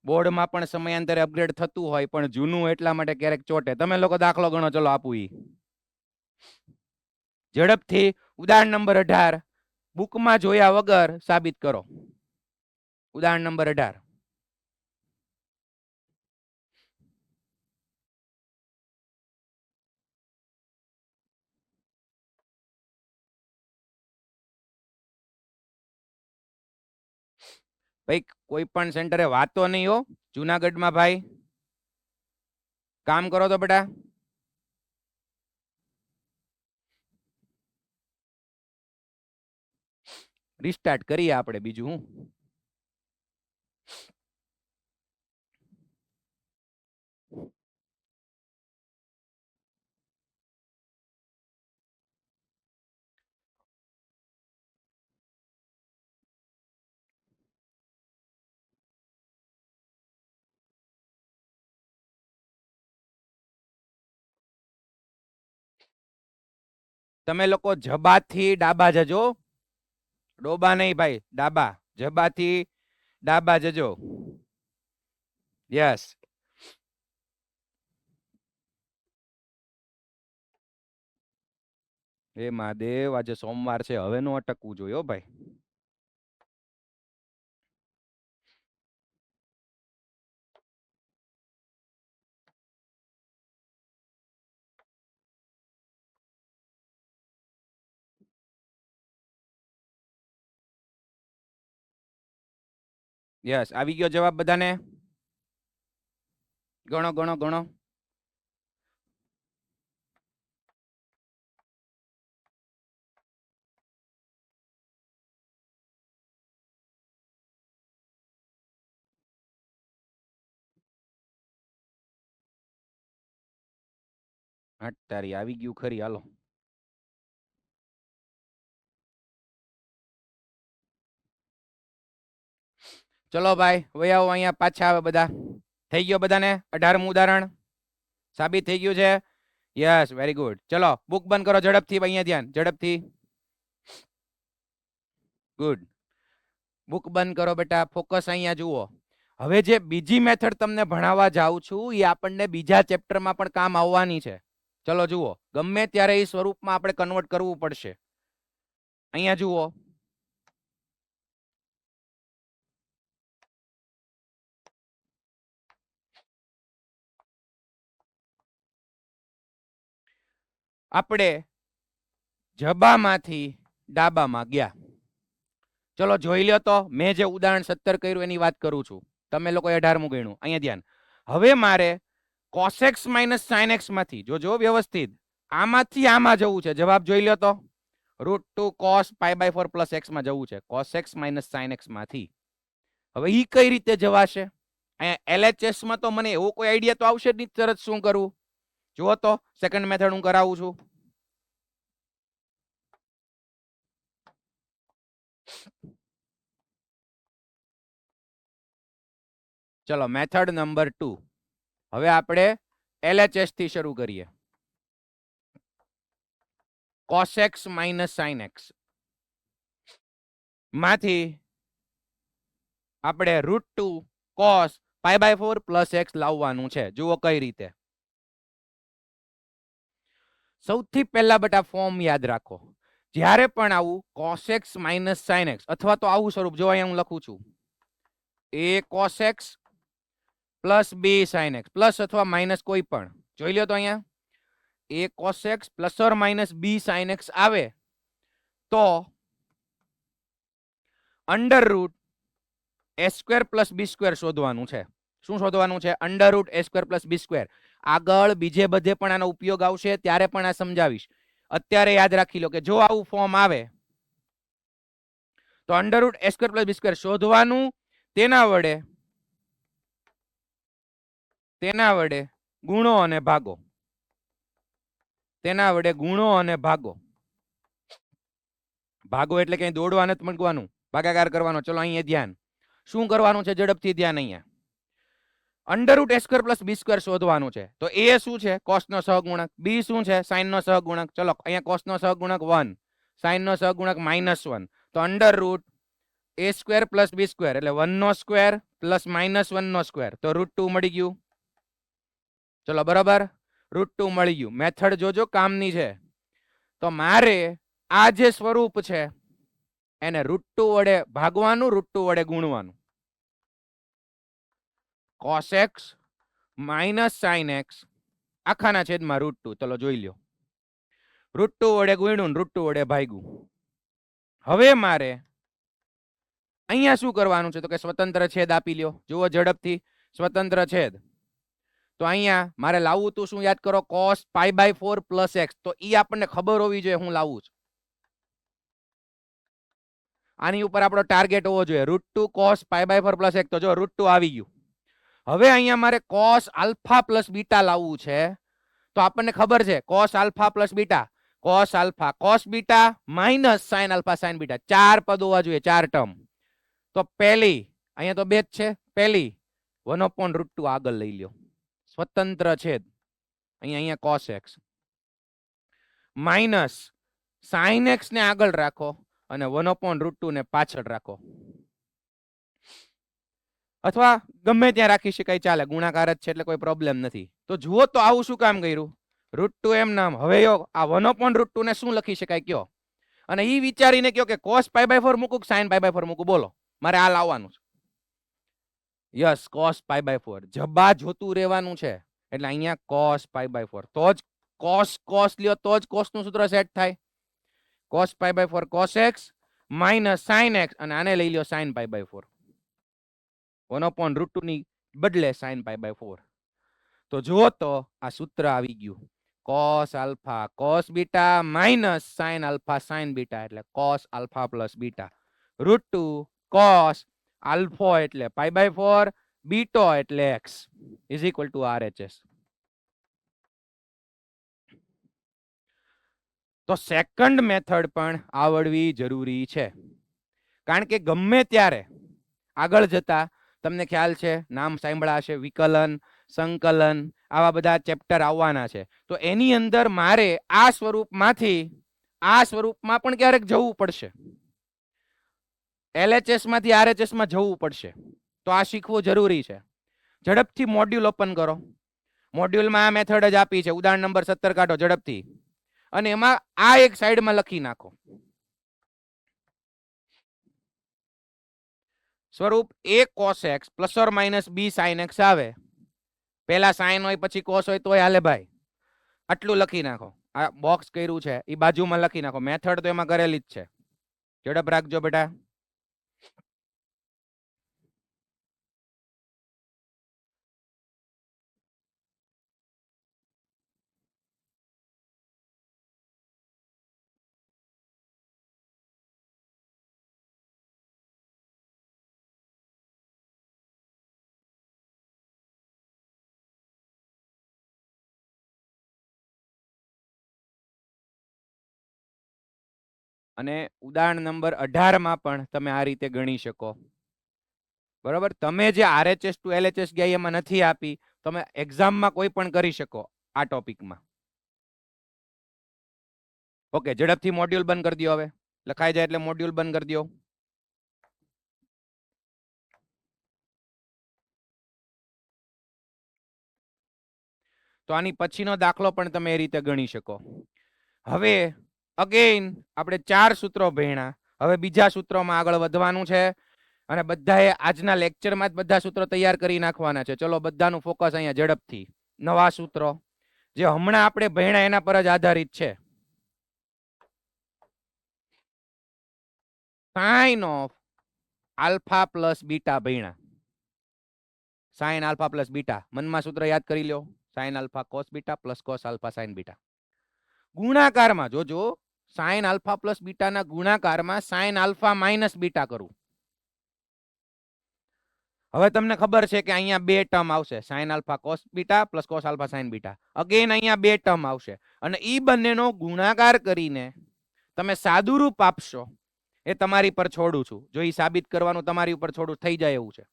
બોર્ડમાં પણ સમયાંતરે અપગ્રેડ થતું હોય, પણ જૂનું એટલા માટે ક્યારેક ચોટે. તમે લોકો દાખલો ગણો, ચલો આપું ઈ ઝડપથી. ઉદાહરણ નંબર 18 બુકમાં જોયા વગર સાબિત કરો. ઉદાહરણ નંબર 18. ભાઈ કોઈ પણ સેન્ટરે વાતો નહીં હો જુનાગઢમાં. ભાઈ કામ કરો તો બેટા. રિસ્ટાર્ટ કરીએ આપણે, બીજું હું. તમે લોકો જબાથી ડાબા જજો, ડોબા નહીં ભાઈ, ડાબા. જબાથી ડાબા જજો. યસ. એ મહાદેવ, આજે સોમવાર છે, હવે નો અટકવું જોઈએ હો ભાઈ. યસ, આવી ગયો જવાબ બધાને? ગણો ગણો ગણો. તારી આવી ગયું ખરી, હાલો. ચલો ભાઈ હવે આવો અહીંયા પાછા આવે બધા. થઈ ગયો બધાને? 18મું ઉદાહરણ સાબિત થઈ ગયું છે. Yes, very good. ચલો બુક બંધ કરો ઝડપથી. અહીંયા ધ્યાન, ઝડપથી. ગુડ. બુક બંધ કરો બેટા, ફોકસ અહીંયા જુઓ. હવે જે બીજી મેથડ તમને ભણાવવા જાઉં છું એ આપણને બીજા ચેપ્ટરમાં પણ કામ આવવાની છે. ચલો જુઓ, ગમે ત્યારે એ સ્વરૂપમાં આપણે કન્વર્ટ કરવું પડશે. અહીંયા જુઓ, આપણે જબામાંથી ડાબામાં ગયા. ચલો જોઈ લો તો, મેં જે ઉદાહરણ 17 કર્યું એની વાત કરું છું. તમે લોકો 18મું ગણ્યું. અહીંયા ધ્યાન. હવે મારે cos x minus sin x માંથી, જો વ્યવસ્થિત, આમાંથી આમાં જવું છે. જવાબ જોઈ લો તો, √2 cos π/4 પ્લસ x માં જવું છે. cos x minus sin x માંથી. હવે ઈ કઈ રીતે જવાશે? અહીંયા LHS માં તો મને એવો કોઈ આઈડિયા તો આવશે જ નહીં તરત શું કરવું. જુઓ તો સેકન્ડ મેથડ હું કરાવું છું. ચલો મેથડ નંબર 2. હવે આપણે LHS થી શરૂ કરીએ. cos x minus sin x માંથી આપણે √2 cos π/4 પ્લસ x લાવવાનું છે. જુઓ કઈ રીતે. સૌથી પહેલા બેટા ફોર્મ યાદ રાખો. જ્યારે પણ આવું cos x minus sin x અથવા તો આવું સ્વરૂપ જો અહીંયા હું લખું છું a cos x plus b sin x plus અથવા માઇનસ કોઈ પણ જોઈ લો તો અહીંયા a cos x plus or minus b sin x આવે તો under route a square plus b square શોધવાનું છે. શું શોધવાનું છે? Under route a square plus b square. આગળ બીજે બધે પણ આનો ઉપયોગ આવશે ત્યારે પણ આ સમજાવીશ. અત્યારે યાદ રાખી લો કે જો આવું ફોર્મ આવે તો under route a square plus b square શોધવાનું. તેના વડે ગુણો અને ભાગો. તેના વડે ગુણો અને ભાગો. ભાગો એટલે કઈ દોડવા નથી મૂકવાનું, ભાગાકાર કરવાનો. ચલો અહીંયા ધ્યાન. શું કરવાનું છે? ઝડપથી ધ્યાન. અહીંયા under route a square plus b square શોધવાનું છે. તો a શું છે? cos નો સહગુણક. b શું છે? sin નો સહગુણક. ચલો અહીંયા cos નો સહગુણક 1, sin નો સહગુણક -1. તો under route a square plus b square એટલે 1 નો સ્ક્વેર પ્લસ -1 નો સ્ક્વેર. તો √2 મળી ગયું. ચલો બરાબર, √2 મળી ગયું. મેથડ જોજો કામની છે. તો મારે આ જે સ્વરૂપ છે એને √2 વડે ભાગવાનું, √2 વડે ગુણવાનું. cos x minus sin x આખાના છેદમાં √2. ચલો જોઈ લ્યો. √2 વડે ગુણ્યું, √2 વડે ભાગ્યું. હવે મારે અહીંયા શું કરવાનું છે? તો કે સ્વતંત્ર છેદ આપી લ્યો. જુઓ ઝડપથી, સ્વતંત્ર છેદ. તો અહીંયા મારે લાવવું તું શું? યાદ કરો, cos π/4 પ્લસ x. તો ઈ આપણને ખબર હોવી જોઈએ હું લાવું છું. આની ઉપર આપણો ટાર્ગેટ હોવો જોઈએ √2 cos π/4 પ્લસ x. તો જો √2 આવી ગયું. હવે અહીંયા મારે cos આલ્ફા પ્લસ બીટા લાવવું છે. તો આપણને ખબર છે cos alpha plus beta, cos alpha cos beta minus sin alpha sin beta. 4 પદ હોવા જોઈએ, 4 ટર્મ. તો પહેલી અહીંયા તો બે જ છે. પહેલી 1/√2 આગળ લઈ લ્યો. સ્વતંત્ર છેદ અહીંયા cos x minus sin x ને આગળ રાખો અને 1/√2 ને પાછળ રાખો, અથવા ગમે ત્યાં રાખી શકાય, ચાલે. ગુણાકાર જ છે એટલે કોઈ પ્રોબ્લેમ નથી. તો જુઓ તો આવું શું કામ કર્યું? √2 એમ નામ. હવે આ 1/√2 ને શું લખી શકાય કયો? અને ઈ વિચારીને કયો કે cos π/4 મૂકું કે sin π/4 મૂકું? બોલો, મારે આ લાવવાનું છે. Yes, cos π/4. જબા જોતું રહેવાનું છે. એટલે અહીંયા cos π/4. તો જ cos લ્યો તો જ cos નું સૂત્ર સેટ થાય. cos π/4 cos x minus sin x અને આને લઈ લ્યો sin π/4. 1/√2 ની બદલે sin π/4. તો જુઓ તો આ સૂત્ર આવી ગયું. cos alpha cos beta minus sin alpha sin beta એટલે cos alpha plus beta. √2 cos alpha એટલે π/4, બીટો એટલે x is equal two RHS. તો સેકન્ડ મેથડ પણ આવડવી જરૂરી છે. કારણ કે ગમે ત્યારે આગળ જતા તમને ખ્યાલ છે, નામ સાંભળ્યા હશે, વિકલન, સંકલન, આવા બધા ચેપ્ટર આવવાના છે. તો એની અંદર મારે આ સ્વરૂપમાંથી આ સ્વરૂપમાં પણ ક્યારેક જવું પડશે. LHS માંથી RHS માં જવું પડશે. તો આ શીખવું જરૂરી છે. ઝડપથી મોડ્યુલ ઓપન કરો. મોડ્યુલમાં આ મેથડ જ આપી છે. ઉદાહરણ નંબર 17 કાઢો ઝડપથી અને એમાં આ એક સાઈડમાં લખી નાખો. સ્વરૂપ a cos x plus or minus b sin x આવે. પહેલા sin હોય પછી cos હોય તોય હાલે ભાઈ. આટલું લખી નાખો. આ બોક્સ કર્યું છે એ બાજુમાં લખી નાખો. મેથડ તો એમાં કરેલી જ છે. ઝડપ રાખજો બેટા. અને ઉદાહરણ નંબર 18 માં પણ તમે આ રીતે ગણી શકો. બરાબર, તમે જે RHS ટુ LHS ગયા એમાં નથી આપી, તમે એક્ઝામમાં કોઈ પણ કરી શકો આ ટોપિકમાં. ઓકે, ઝડપથી મોડ્યુલ બંધ કરી દો. હવે લખાઈ જાય એટલે મોડ્યુલ બંધ કરી દો. તો આની પછીનો દાખલો પણ તમે એ રીતે ગણી શકો. હવે અગેન આપણે 4 સૂત્રો ભણ્યા. હવે બીજા સૂત્રોમાં આગળ વધવાનું છે અને બધાએ આજના લેક્ચરમાં જ બધા સૂત્રો તૈયાર કરી નાખવાના છે. ચલો બધાનું ફોકસ અહીંયા ઝડપથી. નવા સૂત્રો જે હમણાં આપણે ભણ્યા એના પર જ આધારિત છે. Sine of alpha plus beta ભણ્યા. સાઇન આલ્ફા પ્લસ બીટા મનમાં સૂત્ર યાદ કરી લો. Sine alpha cos beta plus cos alpha sine beta. ગુણાકારમાં જોજો, સાઇન આલ્ફા પ્લસ બીટાના ગુણાકારમાં સાઇન આલ્ફા માઇનસ બીટા કરું. હવે તમને ખબર છે કે અહીંયા બે ટર્મ આવશે, sign alpha cos beta plus cos alpha sine beta. Again અહીંયા બે ટર્મ આવશે અને ઈ બંનેનો ગુણાકાર કરીને તમે સાદુરૂપ આપશો એ તમારી પર છોડું છું. જો ઈ સાબિત કરવાનું તમારી ઉપર છોડું, થઈ જાય એવું છે.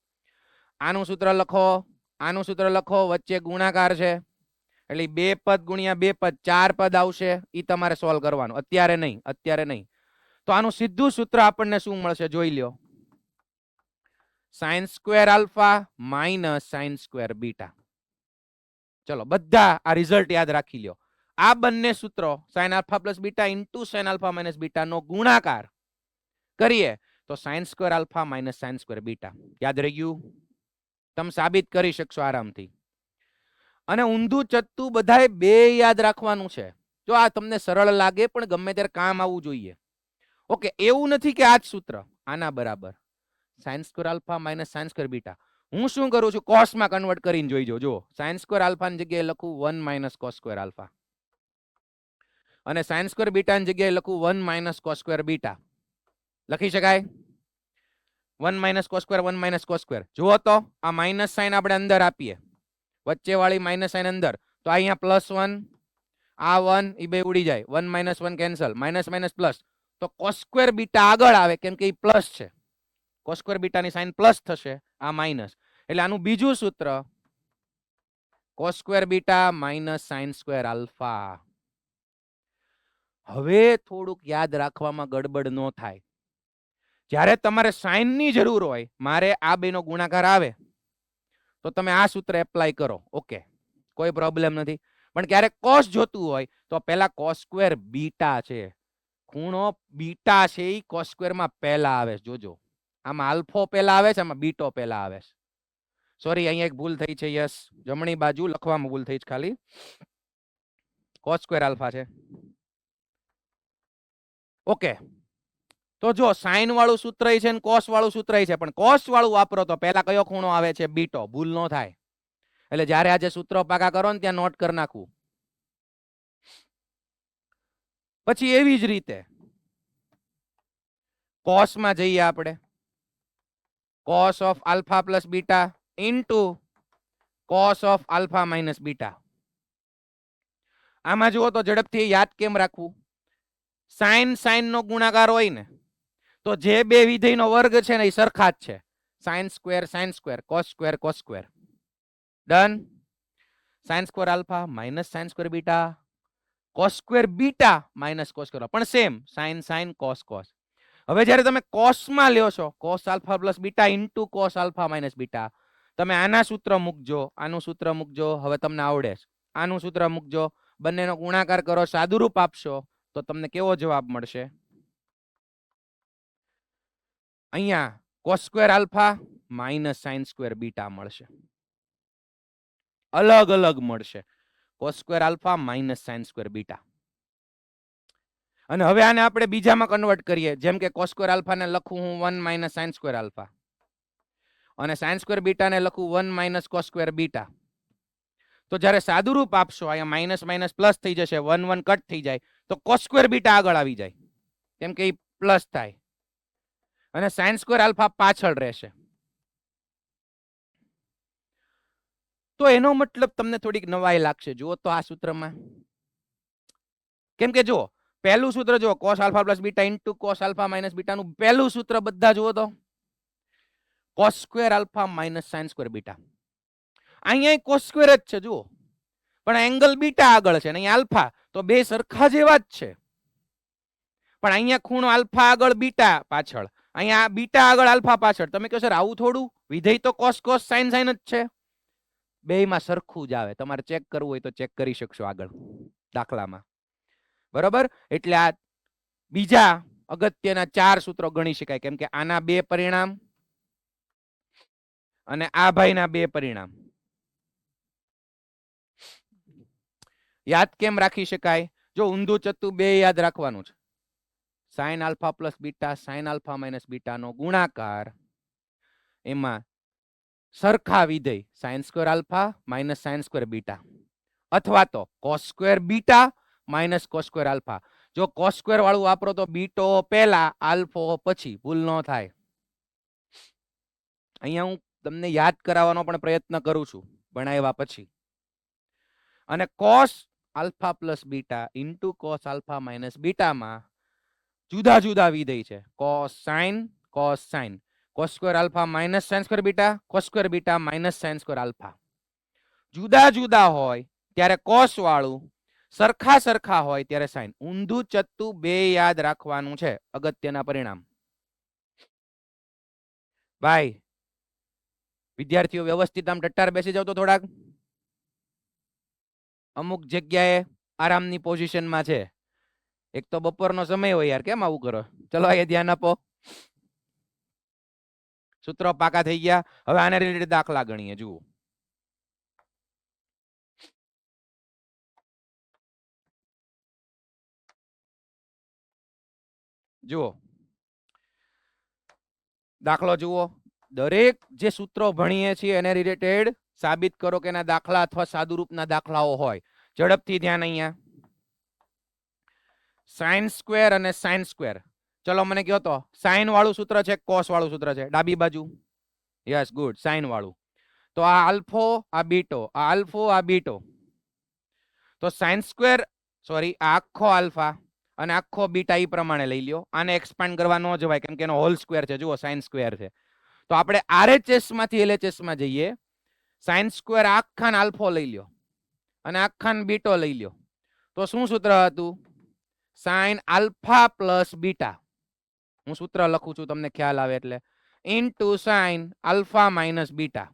આનું સૂત્ર લખો, આનું સૂત્ર લખો, વચ્ચે ગુણાકાર છે એટલે 2 પદ ગુણ્યા 2 પદ 4 પદ આવશે. ઈ તમારે સોલ્વ કરવાનું, અત્યારે નહીં, અત્યારે નહીં. તો આનું સીધું સૂત્ર આપણને શું મળશે જોઈ લ્યો. Sign square alpha minus sine square beta. ચલો બધા આ રિઝલ્ટ યાદ રાખી લ્યો. આ બંને સૂત્રો sine alpha plus beta into sine alpha minus beta નો ગુણાકાર કરીએ તો sine square alpha minus sine square beta. યાદ રહી ગયું? તમે સાબિત કરી શકશો આરામથી. અને ઊંધું ચત્તું બધાએ બે યાદ રાખવાનું છે. જો આ તમને સરળ લાગે પણ ગમે ત્યારે કામ આવવું જોઈએ. ઓકે, એવું નથી કે આ જ સૂત્ર આના બરાબર sign square alpha minus sine square beta. હું શું કરું છું, કોસમાં કન્વર્ટ કરીને જોઈજો. જો સાઇન સ્ક્વેર આલ્ફા ની જગ્યાએ લખું 1 માઇનસ કોસ સ્ક્વેર આલ્ફા અને સાઇન સ્ક્વેર બીટા ની જગ્યાએ લખું 1 માઇનસ કોસ સ્ક્વેર બીટા. લખી શકાય? 1 minus cos square 1 minus cos square. જુઓ તો આ માઇનસ સાઇન આપણે અંદર આપીએ, વચ્ચે વાળી માઇનસ સાઇન અંદર, તો અહીંયા +1, આ 1 ઈ બે ઉડી જાય, 1 minus 1 cancel, minus minus plus. તો કોસ સ્ક્વેર બીટા આગળ આવે કેમ કે ઈ પ્લસ છે. કોસ સ્ક્વેર બીટાની સાઇન પ્લસ થશે, આ માઇનસ. એટલે આનું બીજું સૂત્ર cos square beta minus sine square alpha. હવે થોડુંક યાદ રાખવામાં ગડબડ ન થાય. જ્યારે તમારે સાઇન ની જરૂર હોય, મારે આ બેનો ગુણાકાર આવે તો તમે આ સૂત્ર એપ્લાય કરો. ઓકે, કોઈ પ્રોબ્લેમ નથી. પણ ક્યારેક કોસ જોતું હોય તો પહેલા કોસ સ્ક્વેર બીટા છે, ખૂણો બીટા છે, ઈ કોસ સ્ક્વેર માં પહેલા આવે. જોજો આમાં આલ્ફો પહેલા આવે છે, આમાં બીટો પહેલા આવે છે. સોરી, અહીંયા એક ભૂલ થઈ છે. યસ, જમણી બાજુ લખવામાં ભૂલ થઈ છે. ખાલી કોસ સ્ક્વેર આલ્ફા છે. ઓકે, તો જો સાઇન વાળું સૂત્ર છે ને કોસ વાળું સૂત્ર છે, પણ કોસ વાળું વાપરો તો પહેલા કયો ખૂણો આવે છે? બીટો. ભૂલ ન થાય. એટલે જ્યારે આજે સૂત્રો પાકા કરો ને ત્યાં નોટ કરી નાખવું. પછી એવી જ રીતે કોસમાં જઈએ આપણે. Cos of alpha plus beta into cos of alpha minus beta. આમાં જુઓ તો ઝડપથી યાદ કેમ રાખવું, સાઇન સાઇન નો ગુણાકાર હોય ને તો જે બે વિધેયનો વર્ગ છે ને એ સરખા જ છે. Sine square cos square. Done. Sine square alpha minus sine square beta, cos square beta minus cos square, પણ same sine sine cos cos. હવે જ્યારે તમે કોસમાં લ્યો છો, cos alpha plus beta into cos alpha minus beta, તમે આના સૂત્ર મૂકજો, આનું સૂત્ર મૂકજો. હવે તમને આવડે છે. આનું સૂત્ર મૂકજો, બંનેનો ગુણાકાર કરો, સાદુરૂપ આપશો તો તમને કેવો જવાબ મળશે? અહીંયા cos square alpha minus sine square beta મળશે. અલગ અલગ મળશે. Cos square alpha minus sine square beta. અને હવે આને આપણે બીજામાં કન્વર્ટ કરીએ. જેમ કે કોસ સ્ક્વેર આલ્ફા ને લખું હું 1 માઇનસ સાઇન સ્ક્વેર આલ્ફા અને સાઇન સ્ક્વેર બીટા ને લખું 1 માઇનસ કોસ સ્ક્વેર બીટા. તો જ્યારે સાદુરૂપ આપશો, અહીંયા માઇનસ માઇનસ પ્લસ થઈ જશે, 1 1 કટ થઈ જાય, તો કોસ સ્ક્વેર બીટા આગળ આવી જાય કેમ કે એ પ્લસ થાય અને સાઇન સ્ક્વેર આલ્ફા પાછળ રહેશે. તો એનો મતલબ તમને થોડીક નવાઈ લાગશે. જુઓ તો આ સૂત્રમાં, કેમ કે જો પહેલું સૂત્ર જો cos alpha plus beta into cos alpha minus બીટાનું પહેલું સૂત્ર બધા જુઓ તો cos square alpha minus sin square beta. અહીંયા cos સ્ક્વેર જ છે જુઓ, પણ એંગલ બીટા આગળ છે ને અહીંયા આલ્ફા, તો બે સરખા જેવા જ છે, પણ અહીંયા ખૂણો આલ્ફા આગળ બીટા પાછળ, અહીંયા બીટા આગળ આલ્ફા પાછળ. તમે કહો સર આવું થોડું, વિધેય તો cos cos sin sin જ છે. બેયમાં સરખું જ આવે, તમારે ચેક કરવું હોય તો ચેક કરી શકશો આગળ દાખલામાં. બરોબર, એટલે આ બીજા અગત્યના 4 સૂત્રો ગણી શકાય, કેમ કે આના 2 પરિણામ અને આ ભાઈના 2 પરિણામ. યાદ કેમ રાખી શકાય? જો ઊંધું ચત્તુ 2 યાદ રાખવાનું છે. sin alpha plus beta sin alpha minus beta નો ગુણાકાર, એમાં સરખા વિધેય sin square alpha minus sin square beta, અથવા તો cos square beta minus cos square alpha. જો cos સ્ક્વેર વાળું વાપરો તો બીટો પહેલા આલ્ફો પછી, ભૂલ ન થાય. અહીંયા હું તમને યાદ કરાવવાનો પણ પ્રયત્ન કરું છું ભણાવ્યા પછી. અને cos alpha plus beta into cos alpha minus બીટામાં જુદા જુદા વિધેય છે. cos sin cos square alpha minus sin square beta, cos square beta minus sin square alpha. જુદા જુદા હોય ત્યારે cos વાળું, સરખા સરખા હોય ત્યારે sin. ઊંધું ચત્તુ 2 યાદ રાખવાનું છે, અગત્યના પરિણામ. ભાઈ વિદ્યાર્થીઓ વ્યવસ્થિત આમ ટટ્ટાર બેસી જાવ તો થોડાક. અમુક જગ્યાએ આરામની પોઝિશનમાં છે. એક તો બપોરનો સમય હોય યાર, કેમ આવું કરો? ચલો એ ધ્યાન આપો. સૂત્રો પાકા થઈ ગયા. હવે આને રિલેટેડ દાખલા ગણીએ. જુઓ, જુઓ દાખલો જુઓ. દરેક જે સૂત્રો ભણીએ છીએ એને રિલેટેડ સાબિત કરો કે એના દાખલા અથવા સાદુરૂપના દાખલાઓ હોય. ઝડપથી ધ્યાન. અહીંયા sin સ્ક્વેર અને sin સ્ક્વેર. ચલો મને કહો તો sin વાળું સૂત્ર છે, cos વાળું સૂત્ર છે ડાબી બાજુ? યસ, ગુડ, sin વાળું. તો આ આલ્ફો, આ બીટો, આ આલ્ફો, આ બીટો. તો sin સ્ક્વેર, સોરી, આ આખો આલ્ફા અને આખો બીટા ઈ પ્રમાણે લઈ લ્યો. આને એક્સપાન્ડ કરવા ન જવાય, કેમ કે એનો હોલ સ્ક્વેર છે. જુઓ, sin સ્ક્વેર છે. તો આપણે RHS માંથી LHS માં જઈએ. sin સ્ક્વેર આખાન આલ્ફો લઈ લ્યો અને આખાન બીટો લઈ લ્યો. તો શું સૂત્ર હતું? sin alpha plus beta. હું સૂત્ર લખું છું તમને ખ્યાલ આવે એટલે. Into sin alpha minus beta,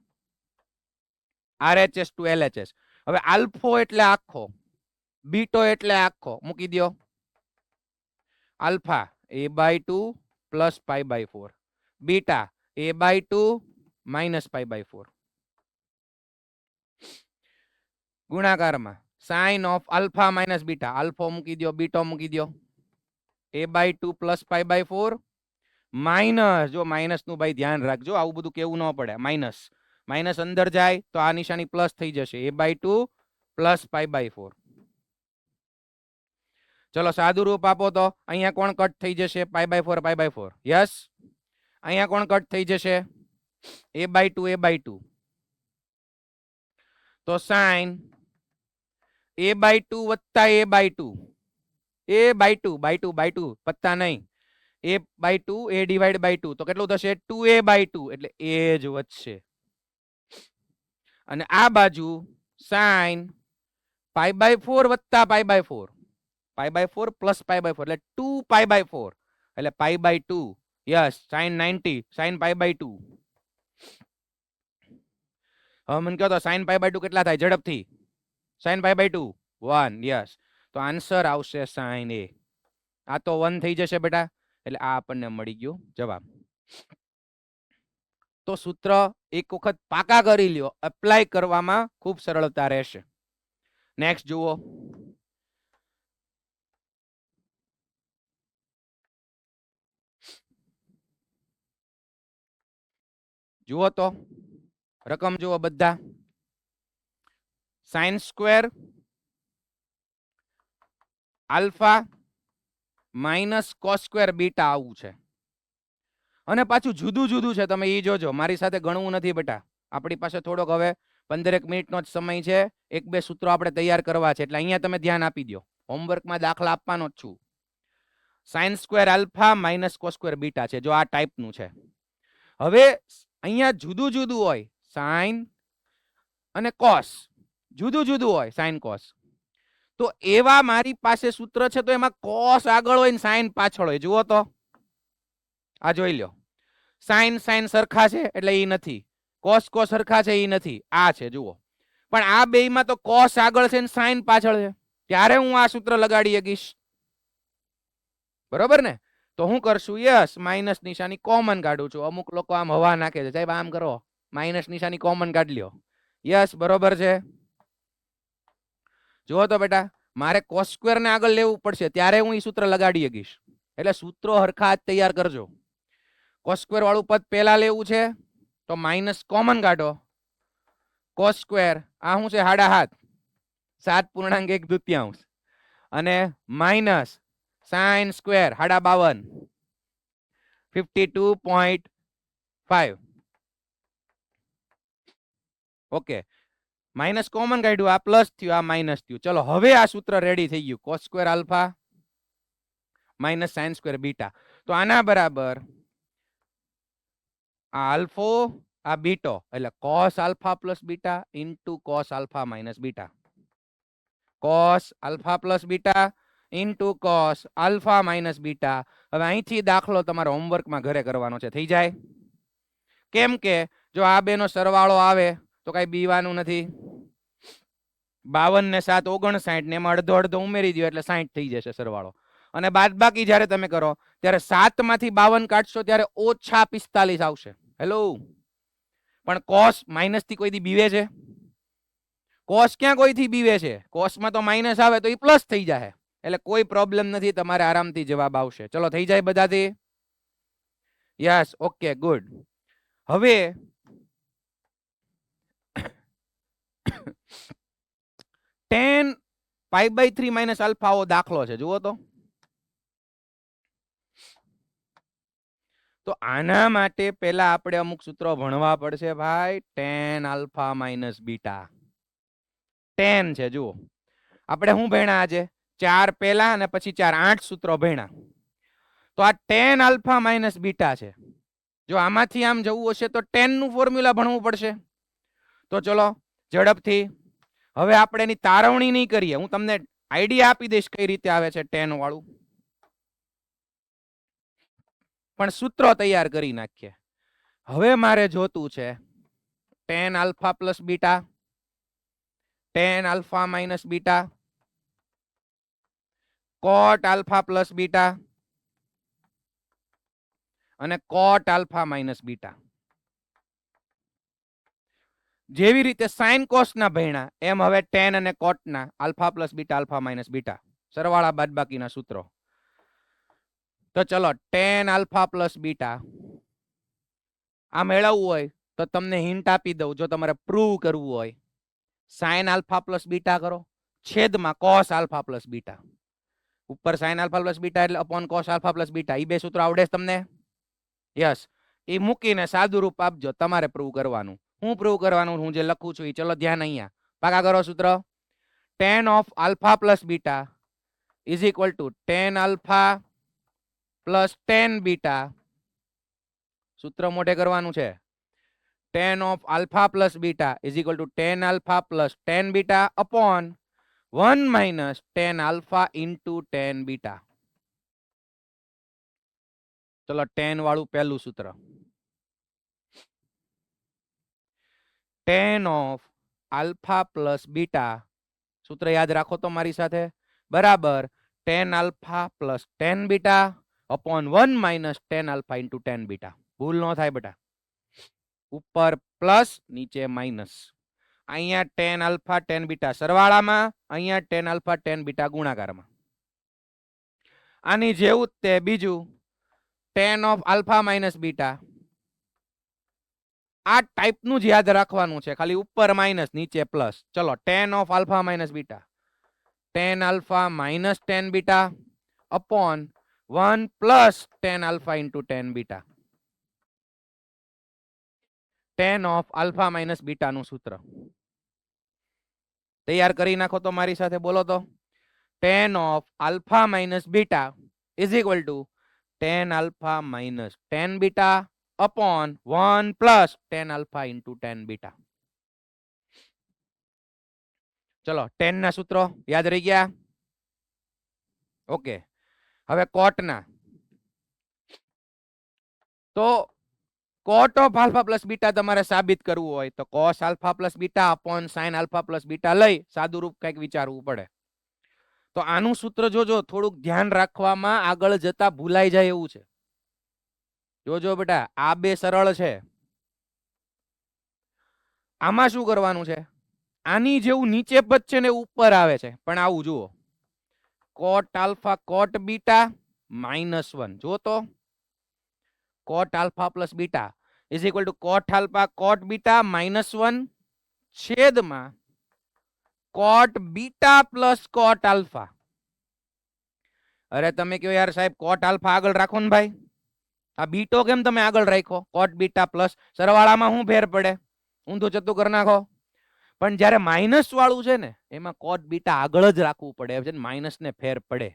RHS to LHS. હવે આલ્ફો એટલે આખો, બીટો એટલે આખો, મૂકી દો. Alpha a/2 plus π/4, beta a/2 minus π/4. ગુણાકારમાં sin of alpha minus beta, આલ્ફો મૂકી દો, બીટો મૂકી દો, a/2 પ્લસ π/4 માઇનસ, જો માઇનસ નું ભાઈ ધ્યાન રાખજો, આવું બધું કેવું ન પડે. માઇનસ માઇનસ અંદર જાય તો આ નિશાની પ્લસ થઈ જશે, a/2 પ્લસ π/4. ચલો સાદું રૂપ આપો તો અહીંયા કોણ કટ થઈ જશે? π/4 π/4. યસ, અહીંયા કોણ કટ થઈ જશે? a/2 a/2. તો sin a/2 વત્તા a/2, a/2 પત્તા નહીં, a/2 a ડિવાઈડ બાય 2, તો કેટલું થશે? 2a/2, એટલે a જ વધશે. અને આ બાજુ sin π/4 વત્તા π/4, π/4 પ્લસ π/4 એટલે 2π/4, એટલે π/2. Yes, sin 90 sin π/2. હવે મને કહો તો sin π/2 કેટલા થાય ઝડપથી? sin π/2 1. યસ, તો આન્સર આવશે sin a. આ તો 1 થઈ જશે બેટા, એટલે આ આપણને મળી ગયો જવાબ. તો સૂત્ર એક વખત પાકા કરી લ્યો, એપ્લાય કરવામાં ખૂબ સરળતા રહેશે. નેક્સ્ટ જુઓ. જુઓ તો રકમ જુઓ બધા. sin square alpha minus cos square beta આવું છે, અને પાછું જુદું જુદું છે. તમે એ જોજો, મારી સાથે ગણવું નથી બેટા. આપણી પાસે થોડોક હવે 15 મિનિટનો જ સમય છે. 1-2 સૂત્રો આપણે તૈયાર કરવા છે, એટલે અહીંયા તમે ધ્યાન આપી દો. હોમવર્કમાં દાખલા આપવાનો જ છું. Sign square alpha minus cos square beta છે. જો આ ટાઈપનું છે. હવે અહીંયા જુદું જુદું હોય સાઇન અને કોસ, જુદું જુદું હોય સાઇન કોસ. તો એવા મારી પાસે સૂત્ર છે તો એમાં કોસ આગળ હોય ને સાઇન પાછળ હોય. જુઓ તો આ જોઈ લો. સાઇન સાઇન સરખા છે એટલે એ નથી, કોસ કોસ સરખા છે એ નથી, આ છે જુઓ. પણ આ બેયમાં તો કોસ આગળ છે ને સાઇન પાછળ છે, ત્યારે હું આ સૂત્ર લગાડી શકીશ. બરોબર ને? તો હું કરશું, યસ માઇનસ નિશાની કોમન કાઢું છું. અમુક લોકો આમ હવા નાખે છે, સાહેબ આમ કરો, માઇનસ નિશાની કોમન કાઢી લ્યો. યસ બરોબર છે. જુઓ તો બેટા, મારે કોસ સ્ક્વેર ને આગળ લેવું પડશે ત્યારે હું એ સૂત્ર લગાડી શકીશ. એટલે સૂત્રો હરખા જ તૈયાર કરજો. કોસ સ્ક્વેર વાળું પદ પહેલા લેવું છે તો માઇનસ કોમન કાઢો. કોસ સ્ક્વેર આ શું છે, 7.1 અને minus sine square 52 52.5. Okay, minus common કાઢ્યું, આ પ્લસ થયું, આ માઇનસ થયું. ચલો હવે આ સૂત્ર રેડી થઈ ગયું. Cos square alpha minus sine square beta. તો આના બરાબર આ આલ્ફો આ બીટો એટલે cos alpha plus beta into cos alpha minus beta. Cos alpha plus beta into cos alpha minus beta. હવે અહીંથી દાખલો તમારો હોમવર્કમાં ઘરે કરવાનો છે, થઈ જાય. કેમ કે જો આ બેનો સરવાળો આવે તો કઈ બીવાનું નથી. 52 ને 7 59 ને એમાં અડધો અડધો ઉમેરી દો એટલે 60 થઈ જશે સરવાળો. અને બાદબાકી જ્યારે તમે કરો ત્યારે 7 માંથી 52 કાઢશો ત્યારે ઓછા 45 આવશે. હેલો, પણ કોસ માઇનસ થી કોઈ દી બીવે છે? કોસ ક્યાં કોઈથી બીવે છે? કોસમાં તો માઇનસ આવે તો એ પ્લસ થઈ જાય, એટલે કોઈ પ્રોબ્લેમ નથી, તમારે આરામથી જવાબ આવશે. ચલો થઈ જાય બધાથી? Yes, okay, good. હવે tan π/3 માઇનસ આલ્ફા આવો દાખલો છે, જુઓ તો આના માટે પહેલા આપણે અમુક સૂત્રો ભણવા પડશે ભાઈ. tan alpha minus beta tan છે. જુઓ આપણે શું ભણ્યા આજે? 4 પહેલા અને પછી 4, 8 સૂત્રો ભણ્યા. તો આ tan આલ્ફા માઇનસ બીટા છે. જો આમાંથી આમ જવું હશે તો tan નું ફોર્મ્યુલા ભણવું પડશે. તો ચલો ઝડપથી હવે આપણે એની તારવણી નહીં કરીએ, હું તમને આઈડિયા આપી દઈશ કઈ રીતે આવે છે tan વાળું, પણ સૂત્રો તૈયાર કરી નાખીએ. હવે મારે જોતું છે tan alpha plus beta, tan alpha minus beta, cot alpha plus beta અને cot આલ્ફા માઇનસ બીટા. જેવી રીતે સાઇન કોસ ના ભણ્યા એમ હવે tan અને cot ના alpha plus beta alpha minus beta સરવાળા બાદબાકીના સૂત્રો. તો ચલો tan આલ્ફા પ્લસ બીટા આ મેળવવું હોય તો તમને હિન્ટ આપી દઉં. જો તમારે પ્રૂવ કરવું હોય, સાઇન આલ્ફા પ્લસ બીટા કરો, છેદમાં કોસ આલ્ફા પ્લસ બીટા. ઉપર સાઇન આલ્ફા પ્લસ બીટા એટલે upon cos alpha plus beta. એ બે સૂત્રો આવડે તમને? યસ. એ મૂકીને સાદું રૂપ આપજો, તમારે પ્રૂવ કરવાનું. હું પ્રૂવ કરવાનું હું જે લખું છું એ ચલો ધ્યાન અહીંયા પાકા કરો સૂત્ર. tan of alpha plus beta is equal two tan alpha plus tan beta. સૂત્ર મોઢે કરવાનું છે. tan of alpha plus beta is equal two tan alpha plus tan beta upon 1 minus tan alpha into tan beta. ચલો tan વાળું પહેલું સૂત્ર, tan of alpha plus beta, સૂત્ર યાદ રાખો તો મારી સાથે, બરાબર tan alpha plus tan beta upon 1 minus tan alpha into tan beta. ભૂલ ન થાય બેટા, ઉપર પ્લસ નીચે માઇનસ. અહીંયા tan આલ્ફા tan બીટા સરવાળામાં, અહીંયા tan આલ્ફા tan બીટા ગુણાકારમાં. આની જેવું જ તે બીજું tan of alpha minus beta, આ ટાઈપનું જ યાદ રાખવાનું છે, ખાલી ઉપર માઇનસ નીચે પ્લસ. ચલો tan of alpha minus beta, tan alpha minus tan beta upon 1 plus tan alpha into tan beta. tan of alpha minus beta નું સૂત્ર તૈયાર કરી નાખો તો મારી સાથે, બોલો તો. tan of alpha minus beta is equal two ten alpha minus ten beta upon 1 plus ten alpha into ten beta. ચલો 10 ના સૂત્રો યાદ રહી ગયા? ઓકે. હવે કોટ ના તો કોટ ઓફ આલ્ફા પ્લસ બીટા તમારે સાબિત કરવું હોય તો cos alpha plus beta upon sine alpha plus beta લઈ સાદું રૂપ કંઈક વિચારવું પડે. તો આનું સૂત્ર જોજો, થોડુંક ધ્યાન રાખવામાં આગળ જતા ભૂલાઈ જાય એવું છે. જોજો બેટા, આ બે સરળ છે. આમાં શું કરવાનું છે? આની જેવું નીચે પદ છે ને ઉપર આવે છે, પણ આવું જુઓ, cot alpha cot beta minus 1. જો તો cot alpha plus beta is equal to cot alpha cot beta minus 1 છેદમાં cot beta plus cot alpha. અરે તમે કહો યાર સાહેબ કોટ આલ્ફા આગળ રાખો ને ભાઈ, આ બીટો કેમ તમે આગળ રાખ્યો? કોટ બીટા પ્લસ સરવાળામાં શું ફેર પડે? ઊંધું ચતું કરી નાખો. પણ જ્યારે માઇનસ વાળું છે ને એમાં કોટ બીટા આગળ જ રાખવું પડે, માઇનસ ને ફેર પડે.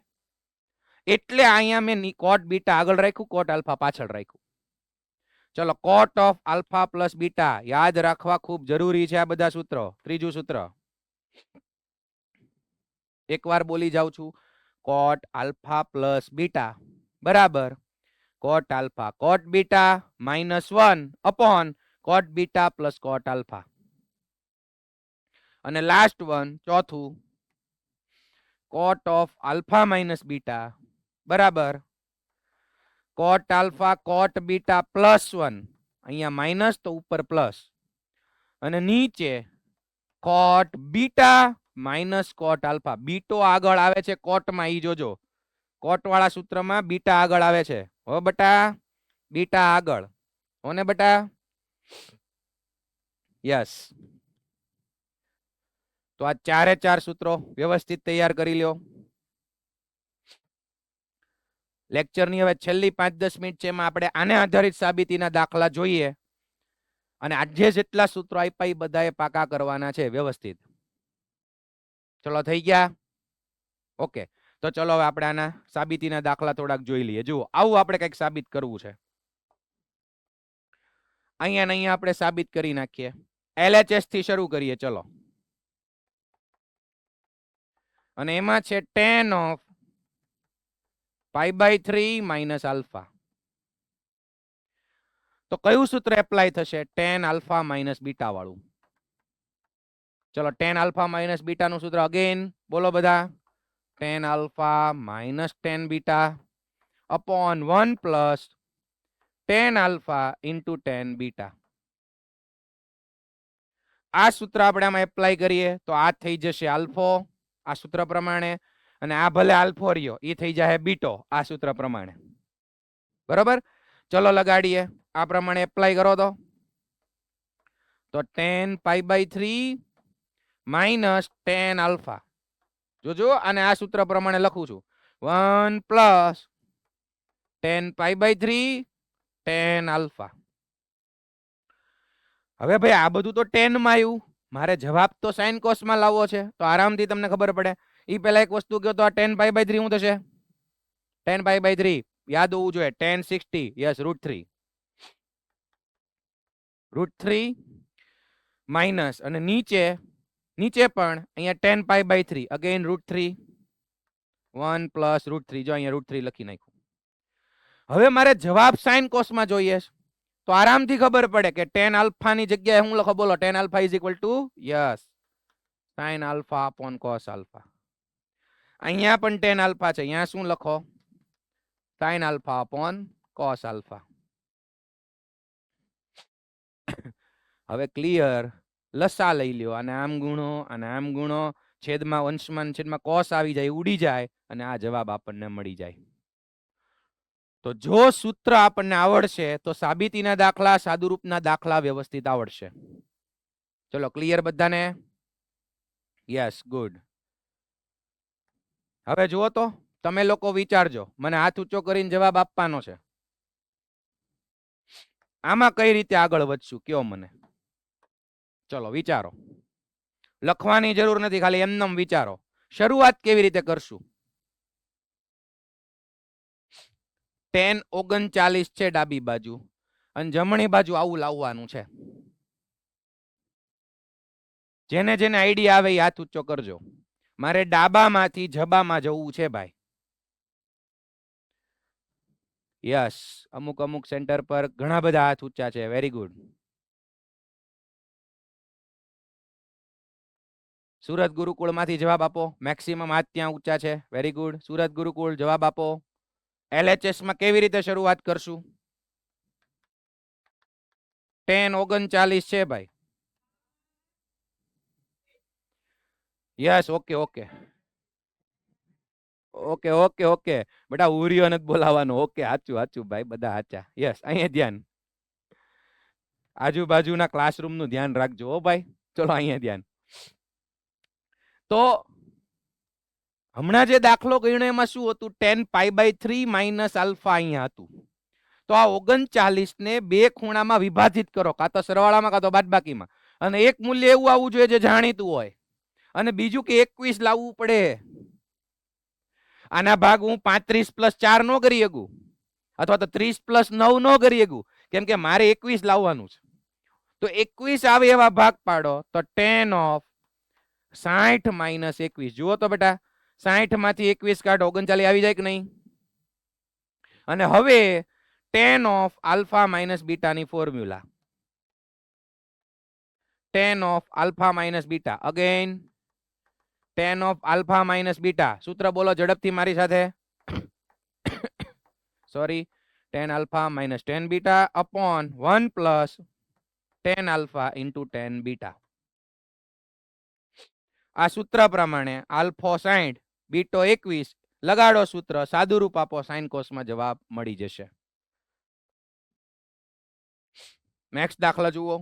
એટલે અહીંયા મેં કોટ બીટા આગળ રાખ્યું, કોટ આલ્ફા પાછળ રાખ્યું. ચલો, કોટ ઓફ આલ્ફા પ્લસ બીટા યાદ રાખવા ખૂબ જરૂરી છે આ બધા સૂત્રો. ત્રીજું સૂત્ર એકવાર બોલી જાઉં છું, કોટ આલ્ફા પ્લસ બીટા બરાબર કોટ alpha cot beta minus 1 upon કોટ બીટા પ્લસ કોટ આલ્ફા. અને લાસ્ટ વન ચોથું, કોટ ઓફ આલ્ફા માઇનસ બીટા બરાબર કોટ આલ્ફા કોટ બીટા પ્લસ 1, અહીંયા માઇનસ તો ઉપર પ્લસ, અને નીચે કોટ બીટા માઇનસ કોટ આલ્ફા. બીટો આગળ આવે છે કોટમાં, ઈ જોજો, કોટ વાળા સૂત્રમાં બીટા આગળ આવે છે. હો બટા, બીટા આગળ હોને બટા, યસ. તો આ ચારે ચાર સૂત્રો વ્યવસ્થિત તૈયાર કરી લ્યો. લેક્ચરની હવે છેલ્લી 5-10 મિનિટ છે, એમાં આપણે આને આધારિત સાબિતીના દાખલા જોઈએ, અને આજે જેટલા સૂત્રો આપ્યા એ બધાએ પાકા કરવાના છે વ્યવસ્થિત. ચલો થઈ ગયા? ઓકે. તો ચલો હવે આપણે આના સાબિતીના દાખલા થોડાક જોઈ લઈએ. જુઓ, આવું આપણે કંઈક સાબિત કરવું છે. અહીંયા ને અહીંયા આપણે સાબિત કરી નાખીએ. LHS થી શરૂ કરીએ. ચલો, અને એમાં છે tan ઓફ π/3 માઇનસ આલ્ફા. તો કયું સૂત્ર એપ્લાય થશે? tan આલ્ફા માઇનસ બીટા વાળું. ચલો, tan આલ્ફા માઇનસ બીટા નું સૂત્ર અગેન બોલો બધા. tan alpha minus tan beta upon 1 plus tan alpha into tan beta. આ સૂત્ર આપણે આમાં એપ્લાય કરીએ તો આ થઈ જશે આલ્ફો આ સૂત્ર પ્રમાણે, અને આ ભલે આલ્ફો રહ્યો એ થઈ જાય બીટો આ સૂત્ર પ્રમાણે. બરોબર? ચલો લગાડીએ, આ પ્રમાણે એપ્લાય કરો તો tan π/3 માઇનસ tan આલ્ફા. જોજો, અને આ સૂત્ર પ્રમાણે લખું છું 1 પ્લસ tan π/3 tan આલ્ફા. હવે ભાઈ આ બધું તો 10 માં આવ્યું, મારે જવાબ તો સાઇન કોસ માં લાવવો છે, તો આરામથી તમને ખબર પડે. એ પહેલા એક વસ્તુ કહો તો આ tan π/3 શું થશે? tan π/3 યાદ હોવું જોઈએ, tan 60, યસ √3. √3 માઇનસ, અને નીચે પણ અહીંયા tan π/3 અગેન √3 1 પ્લસ √3. જો અહીંયા √3 લખી નાખ્યું. હવે મારે જવાબ સાઇન કોસ માં જોઈએ, તો આરામથી ખબર પડે કે tan આલ્ફા ની જગ્યાએ હું લખો? બોલો, tan alpha is equal two yes sin alpha upon cos alpha. અહીંયા પણ tan આલ્ફા છે, અહીંયા શું લખો? sin alpha upon cos alpha. હવે ક્લિયર? લસા લઈ લ્યો, અને આમ ગુણો અને આમ ગુણો, છેદમાં અંશમાં છેદમાં cos આવી જાય, ઉડી જાય, અને આ જવાબ આપણને મળી જાય. તો જો સૂત્ર આપણને આવડશે તો સાબિતીના દાખલા, સાદુરૂપના દાખલા વ્યવસ્થિત આવડશે. ચલો, ક્લિયર બધાને? Yes, good. હવે જુઓ તો તમે લોકો વિચારજો, મને હાથ ઊંચો કરીને જવાબ આપવાનો છે. આમાં કઈ રીતે આગળ વધશું કયો મને? ચલો વિચારો, લખવાની જરૂર નથી, ખાલી એમનેમ વિચારો. શરૂઆત કેવી રીતે કરશું? tan 39 છે ડાબી બાજુ અને જમણી બાજુ આવું લાવવાનું છે. જેને જેને આઈડિયા આવે એ હાથ ઊંચો કરજો. મારે ડાબામાંથી જબામાં જવું છે ભાઈ. યસ, અમુક અમુક સેન્ટર પર ઘણા બધા હાથ ઊંચા છે. Very good. સુરત ગુરુકુળ માંથી જવાબ આપો. મેક્સિમમ હાથ ત્યાં ઊંચા છે. Very good. સુરત ગુરુકુળ જવાબ આપો. LHS માં કેવી રીતે શરૂઆત કરશું? tan 39 છે ભાઈ. Yes, okay okay okay okay okay બેટા, ઉરિયો નથી બોલાવાનો. ઓકે, સાચું સાચું ભાઈ, બધા સાચા. યસ, અહીંયા ધ્યાન. આજુબાજુના ક્લાસરૂમ નું ધ્યાન રાખજો હો ભાઈ. ચલો અહીંયા ધ્યાન. તો હમણાં જે દાખલો ગણ્યો એમાં શું હતું? tan π/3 માઇનસ આલ્ફા અહીંયા હતું. તો આ 39 ને બે ખૂણામાં વિભાજિત કરો, કાં તો સરવાળામાં કાં તો બાદબાકીમાં. અને એક મૂલ્ય એવું આવવું જોઈએ જે જાણીતું હોય. અને બીજું કે 21 લાવવું પડે. આના ભાગ હું 35 + 4 નો કરી શકું, અથવા તો 30 + 9 નો કરી શકું, કેમ કે મારે 21 લાવવાનું છે. તો 21 આવે એવા ભાગ પાડો. તો tan of 60 - 21. જુઓ તો બેટા, 60 માંથી 21 કાઢો, 39 આવી જાય કે નહીં? અને હવે tan of alpha - beta ની formula. tan of alpha - beta. Again tan of alpha - beta. સૂત્ર બોલો ઝડપથી મારી સાથે. Sorry, tan alpha - tan beta upon 1 plus tan alpha into tan beta. આ સૂત્ર પ્રમાણે આલ્ફો 60, બીટો 21 લગાડો સૂત્ર, સાદું રૂપ આપો, સાઇન કોસમાં જવાબ મળી જશે. નેક્સ્ટ દાખલા જુઓ.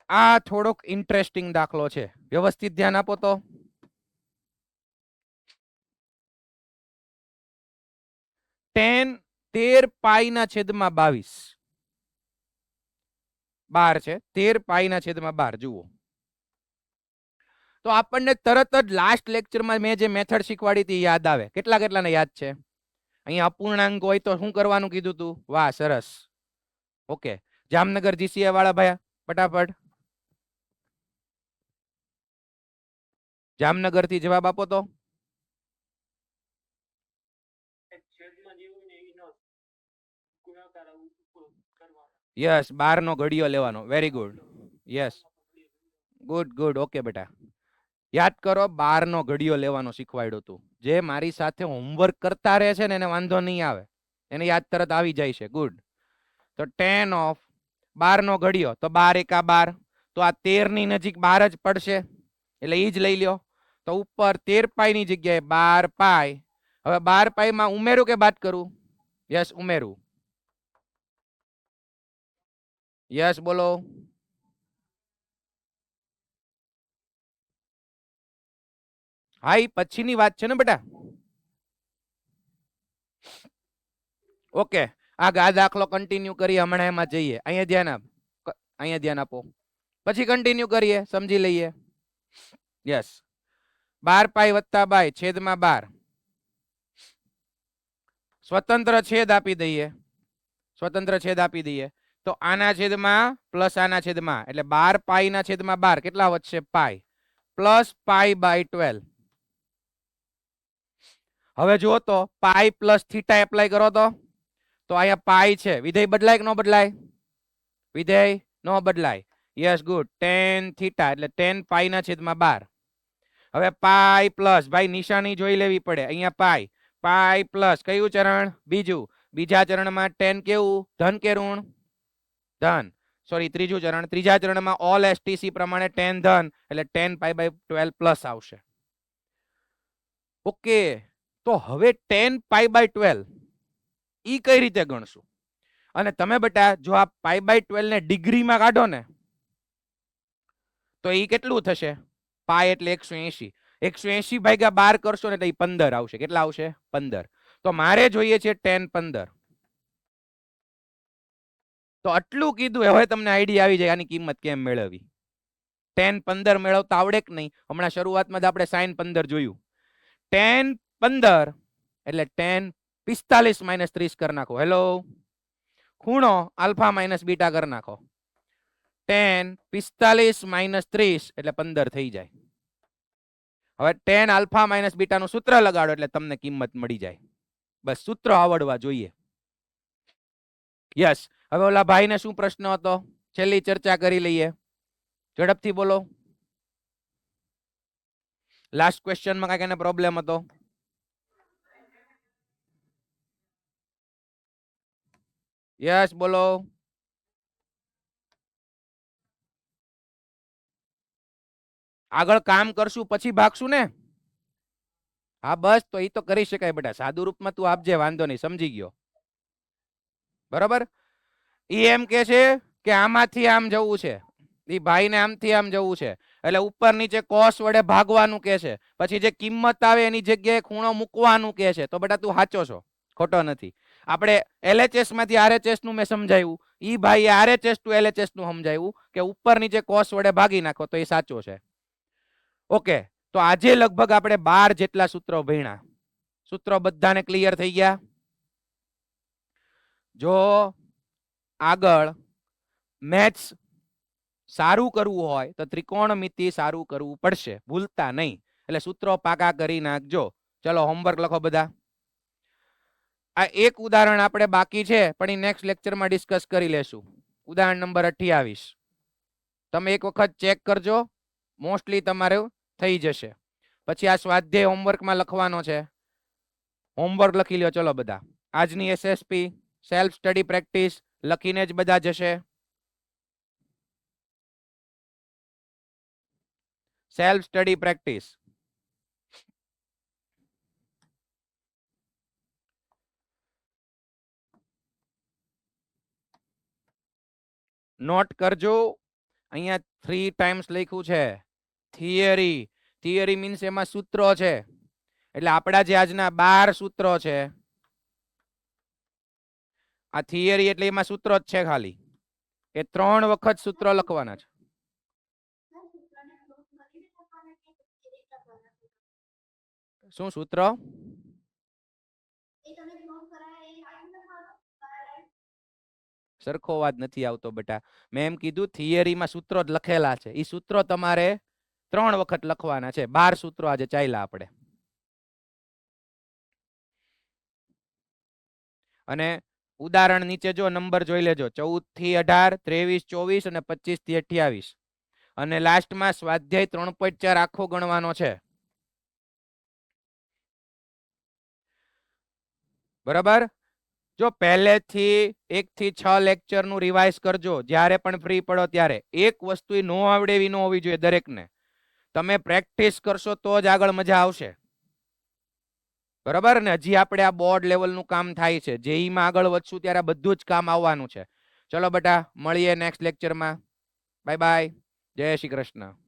આ થોડોક ઇન્ટરેસ્ટિંગ દાખલો છે, વ્યવસ્થિત ધ્યાન આપો તો. tan 13 π/22 12 છે. 13 π/12 જુઓ. તો આપણને તરત જ લાસ્ટ લેક્ચરમાં મેં જે મેથડ શીખવાડી હતી યાદ આવે. કેટલા કેટલાને યાદ છે? અહીંયા અપૂર્ણાંક હોય તો શું કરવાનું કીધું તું? વાહ, સરસ. ઓકે, જામનગર GCA વાળા ભાઈ ફટાફટ જામનગર થી જવાબ આપો તો. યસ, 12 નો ઘડિયો લેવાનો. Very good. Yes, good good. Okay બેટા, યાદ કરો, 12 નો ઘડિયો લેવાનો શીખવાડ્યું હતું. જે મારી સાથે હોમવર્ક કરતા રહે છે ને એને વાંધો નહીં આવે, એને યાદ તરત આવી જાય છે. ગુડ. તો tan of 12 નો ઘડિયો, તો 12 × 12, તો આ 13 ની નજીક 12 જ પડશે, એટલે ઈ જ લઈ લ્યો. તો ઉપર 13 પાઈ ની જગ્યાએ 12 પાઈ. હવે 12 પાઈ માં ઉમેરું કે બાદ કરું? યસ, ઉમેરું. યસ બોલો. હા, એ પછીની વાત છે ને બેટા. ઓકે, આ દાખલો કન્ટિન્યુ કરીએ, હમણાં એમાં જઈએ. અહીંયા ધ્યાન આપ, અહીંયા ધ્યાન આપો, પછી કન્ટિન્યુ કરીએ, સમજી લઈએ. યસ, 12 પાઈ વત્તા બાય છેદમાં 12. સ્વતંત્ર છેદ આપી દઈએ, સ્વતંત્ર છેદ આપી દઈએ. તો આના છેદમાં પ્લસ આના છેદમાં, એટલે 12 પાઈ ના છેદમાં 12 કેટલા વધશે? પાઈ, પ્લસ π/12. હવે જુઓ તો પાઈ પ્લસ થીટા એપ્લાય કરો તો અહીંયા પાઈ છે, વિધેય બદલાય કે ન બદલાય? વિધેય ન બદલાય. Yes, good. tan થીટા એટલે tan પાઈ ના છેદમાં 12. હવે પાઈ પ્લસ, ભાઈ નિશાની જોઈ લેવી પડે. અહીંયા પાઈ, પાઈ પ્લસ કયું ચરણ? બીજું. બીજા ચરણમાં tan કેવું? ધન કે ઋણ? ધન. સોરી, ત્રીજું ચરણ. ત્રીજા ચરણમાં ઓલ STC પ્રમાણે tan ધન, એટલે tan π/12 પ્લસ આવશે. ઓકે, તો હવે tan π/12 ઈ કઈ રીતે ગણશું? અને તમે બેટા જો આ π/12 ને ડિગ્રીમાં કાઢો ને તો ઈ કેટલું થશે? પાઈ એટલે 180. 180 ભાગ્યા 12 કરશો ને એટલે ઈ 15 આવશે. કેટલા આવશે? 15. તો મારે જોઈએ છે tan 15. તો આટલું કીધું, હવે તમને આઈડિયા આવી જાય આની કિંમત કેમ મેળવવી. tan 15 મેળવતા આવડે કે નહીં? હમણાં શરૂઆતમાં જ આપણે sin 15 જોયું. tan 15 એટલે tan 45 માઇનસ 30 કરી નાખો. હેલો, ખૂણો આલ્ફા માઇનસ બીટા કરી નાખો. tan 45 માઇનસ 30 એટલે 15 થઈ જાય. હવે tan આલ્ફા માઇનસ બીટા નું સૂત્ર લગાડો એટલે તમને કિંમત મળી જાય. બસ સૂત્ર આવડવા જોઈએ. યસ. હવે ઓલા ભાઈને શું પ્રશ્ન હતો? છેલ્લી ચર્ચા કરી લઈએ. ઝડપથી બોલો. લાસ્ટ ક્વેશ્ચન માં કઈ પ્રોબ્લેમ હતો? યસ બોલો. આગળ કામ કરશું પછી ભાગશું ને? હા બસ, તો એ તો કરી શકાય બેટા. સાદું રૂપમાં તું આપજે, વાંધો નહીં, સમજી ગયો. બરોબર. ઈ એમ કે છે કે આમાંથી આમ જવું છે, ઈ ભાઈને આમથી આમ જવું છે, એટલે ઉપર નીચે કોસ વડે ભાગવાનું કે છે. પછી જે કિંમત આવે એની જગ્યાએ ખૂણો મૂકવાનું કે છે. તો બેટા તું સાચો છો, ખોટો નથી. આપણે LHS માંથી RHS નું મેં સમજાવ્યું, ઈ ભાઈ RHS ટુ LHS નું સમજાવ્યું કે ઉપર નીચે કોસ વડે ભાગી નાખો, તો એ સાચો છે. ઓકે, તો આજે લગભગ આપણે 12 જેટલા સૂત્રો ભણ્યા. સૂત્રો બધાને ક્લિયર થઈ ગયા? જો આગળ મેથ્સ સારું કરવું હોય તો ત્રિકોણમિતિ સારું કરવું પડશે, ભૂલતા નહીં. એટલે સૂત્રો પાકા કરી નાખજો. ચલો હોમવર્ક લખો બધા. આ એક ઉદાહરણ આપણે બાકી છે, પણ એ નેક્સ્ટ લેક્ચરમાં ડિસ્કસ કરી લેશું. ઉદાહરણ નંબર 28. તમે એક વખત ચેક કરજો, મોસ્ટલી તમારે થઈ જશે. પછી આ સ્વાધ્યાય હોમવર્કમાં લખવાનો છે. હોમવર્ક લખી લ્યો ચલો બધા. આજની SSP સેલ્ફ સ્ટડી પ્રેક્ટિસ લખીને જ બધા જશે. Self study practice. નોટ કરજો. અહીંયા 3 ટાઈમ્સ લખ્યું છે થિયરી. થિયરી મીન્સ એમાં સૂત્રો છે. એટલે આપણા જે આજના 12 સૂત્રો છે, આ થિયરી એટલે એમાં સૂત્રો જ છે ખાલી. એ 3 વખત સૂત્રો લખવાના છે. શું સૂત્ર? સરખો અવાજ નથી આવતો બેટા. મેં એમ કીધું થિયરીમાં સૂત્રો જ લખેલા છે. એ સૂત્રો તમારે 3 વખત લખવાના છે. 12 સૂત્રો આજે ચાલ્યા આપણે. અને ઉદાહરણ નીચે જો નંબર જોઈ લેજો, 14 થી 18, 23, 24 અને 25 થી 28. અને લાસ્ટમાં સ્વાધ્યાય 3.4 આખો ગણવાનો છે. બરાબર. જો પહેલેથી 1 થી 6 લેક્ચર નું રિવાઇઝ કરજો, જ્યારે પણ ફ્રી પડો ત્યારે. એક વસ્તુ નો આવડે એવી ન હોવી જોઈએ દરેકને. તમે પ્રેક્ટિસ કરશો તો જ આગળ મજા આવશે. બરાબર ને? હજી આપણે આ બોર્ડ લેવલનું કામ થાય છે. જેઈમાં આગળ વધશું ત્યારે બધું જ કામ આવવાનું છે. ચલો બેટા, મળીએ નેક્સ્ટ લેક્ચરમાં. Bye bye. જય શ્રી કૃષ્ણ.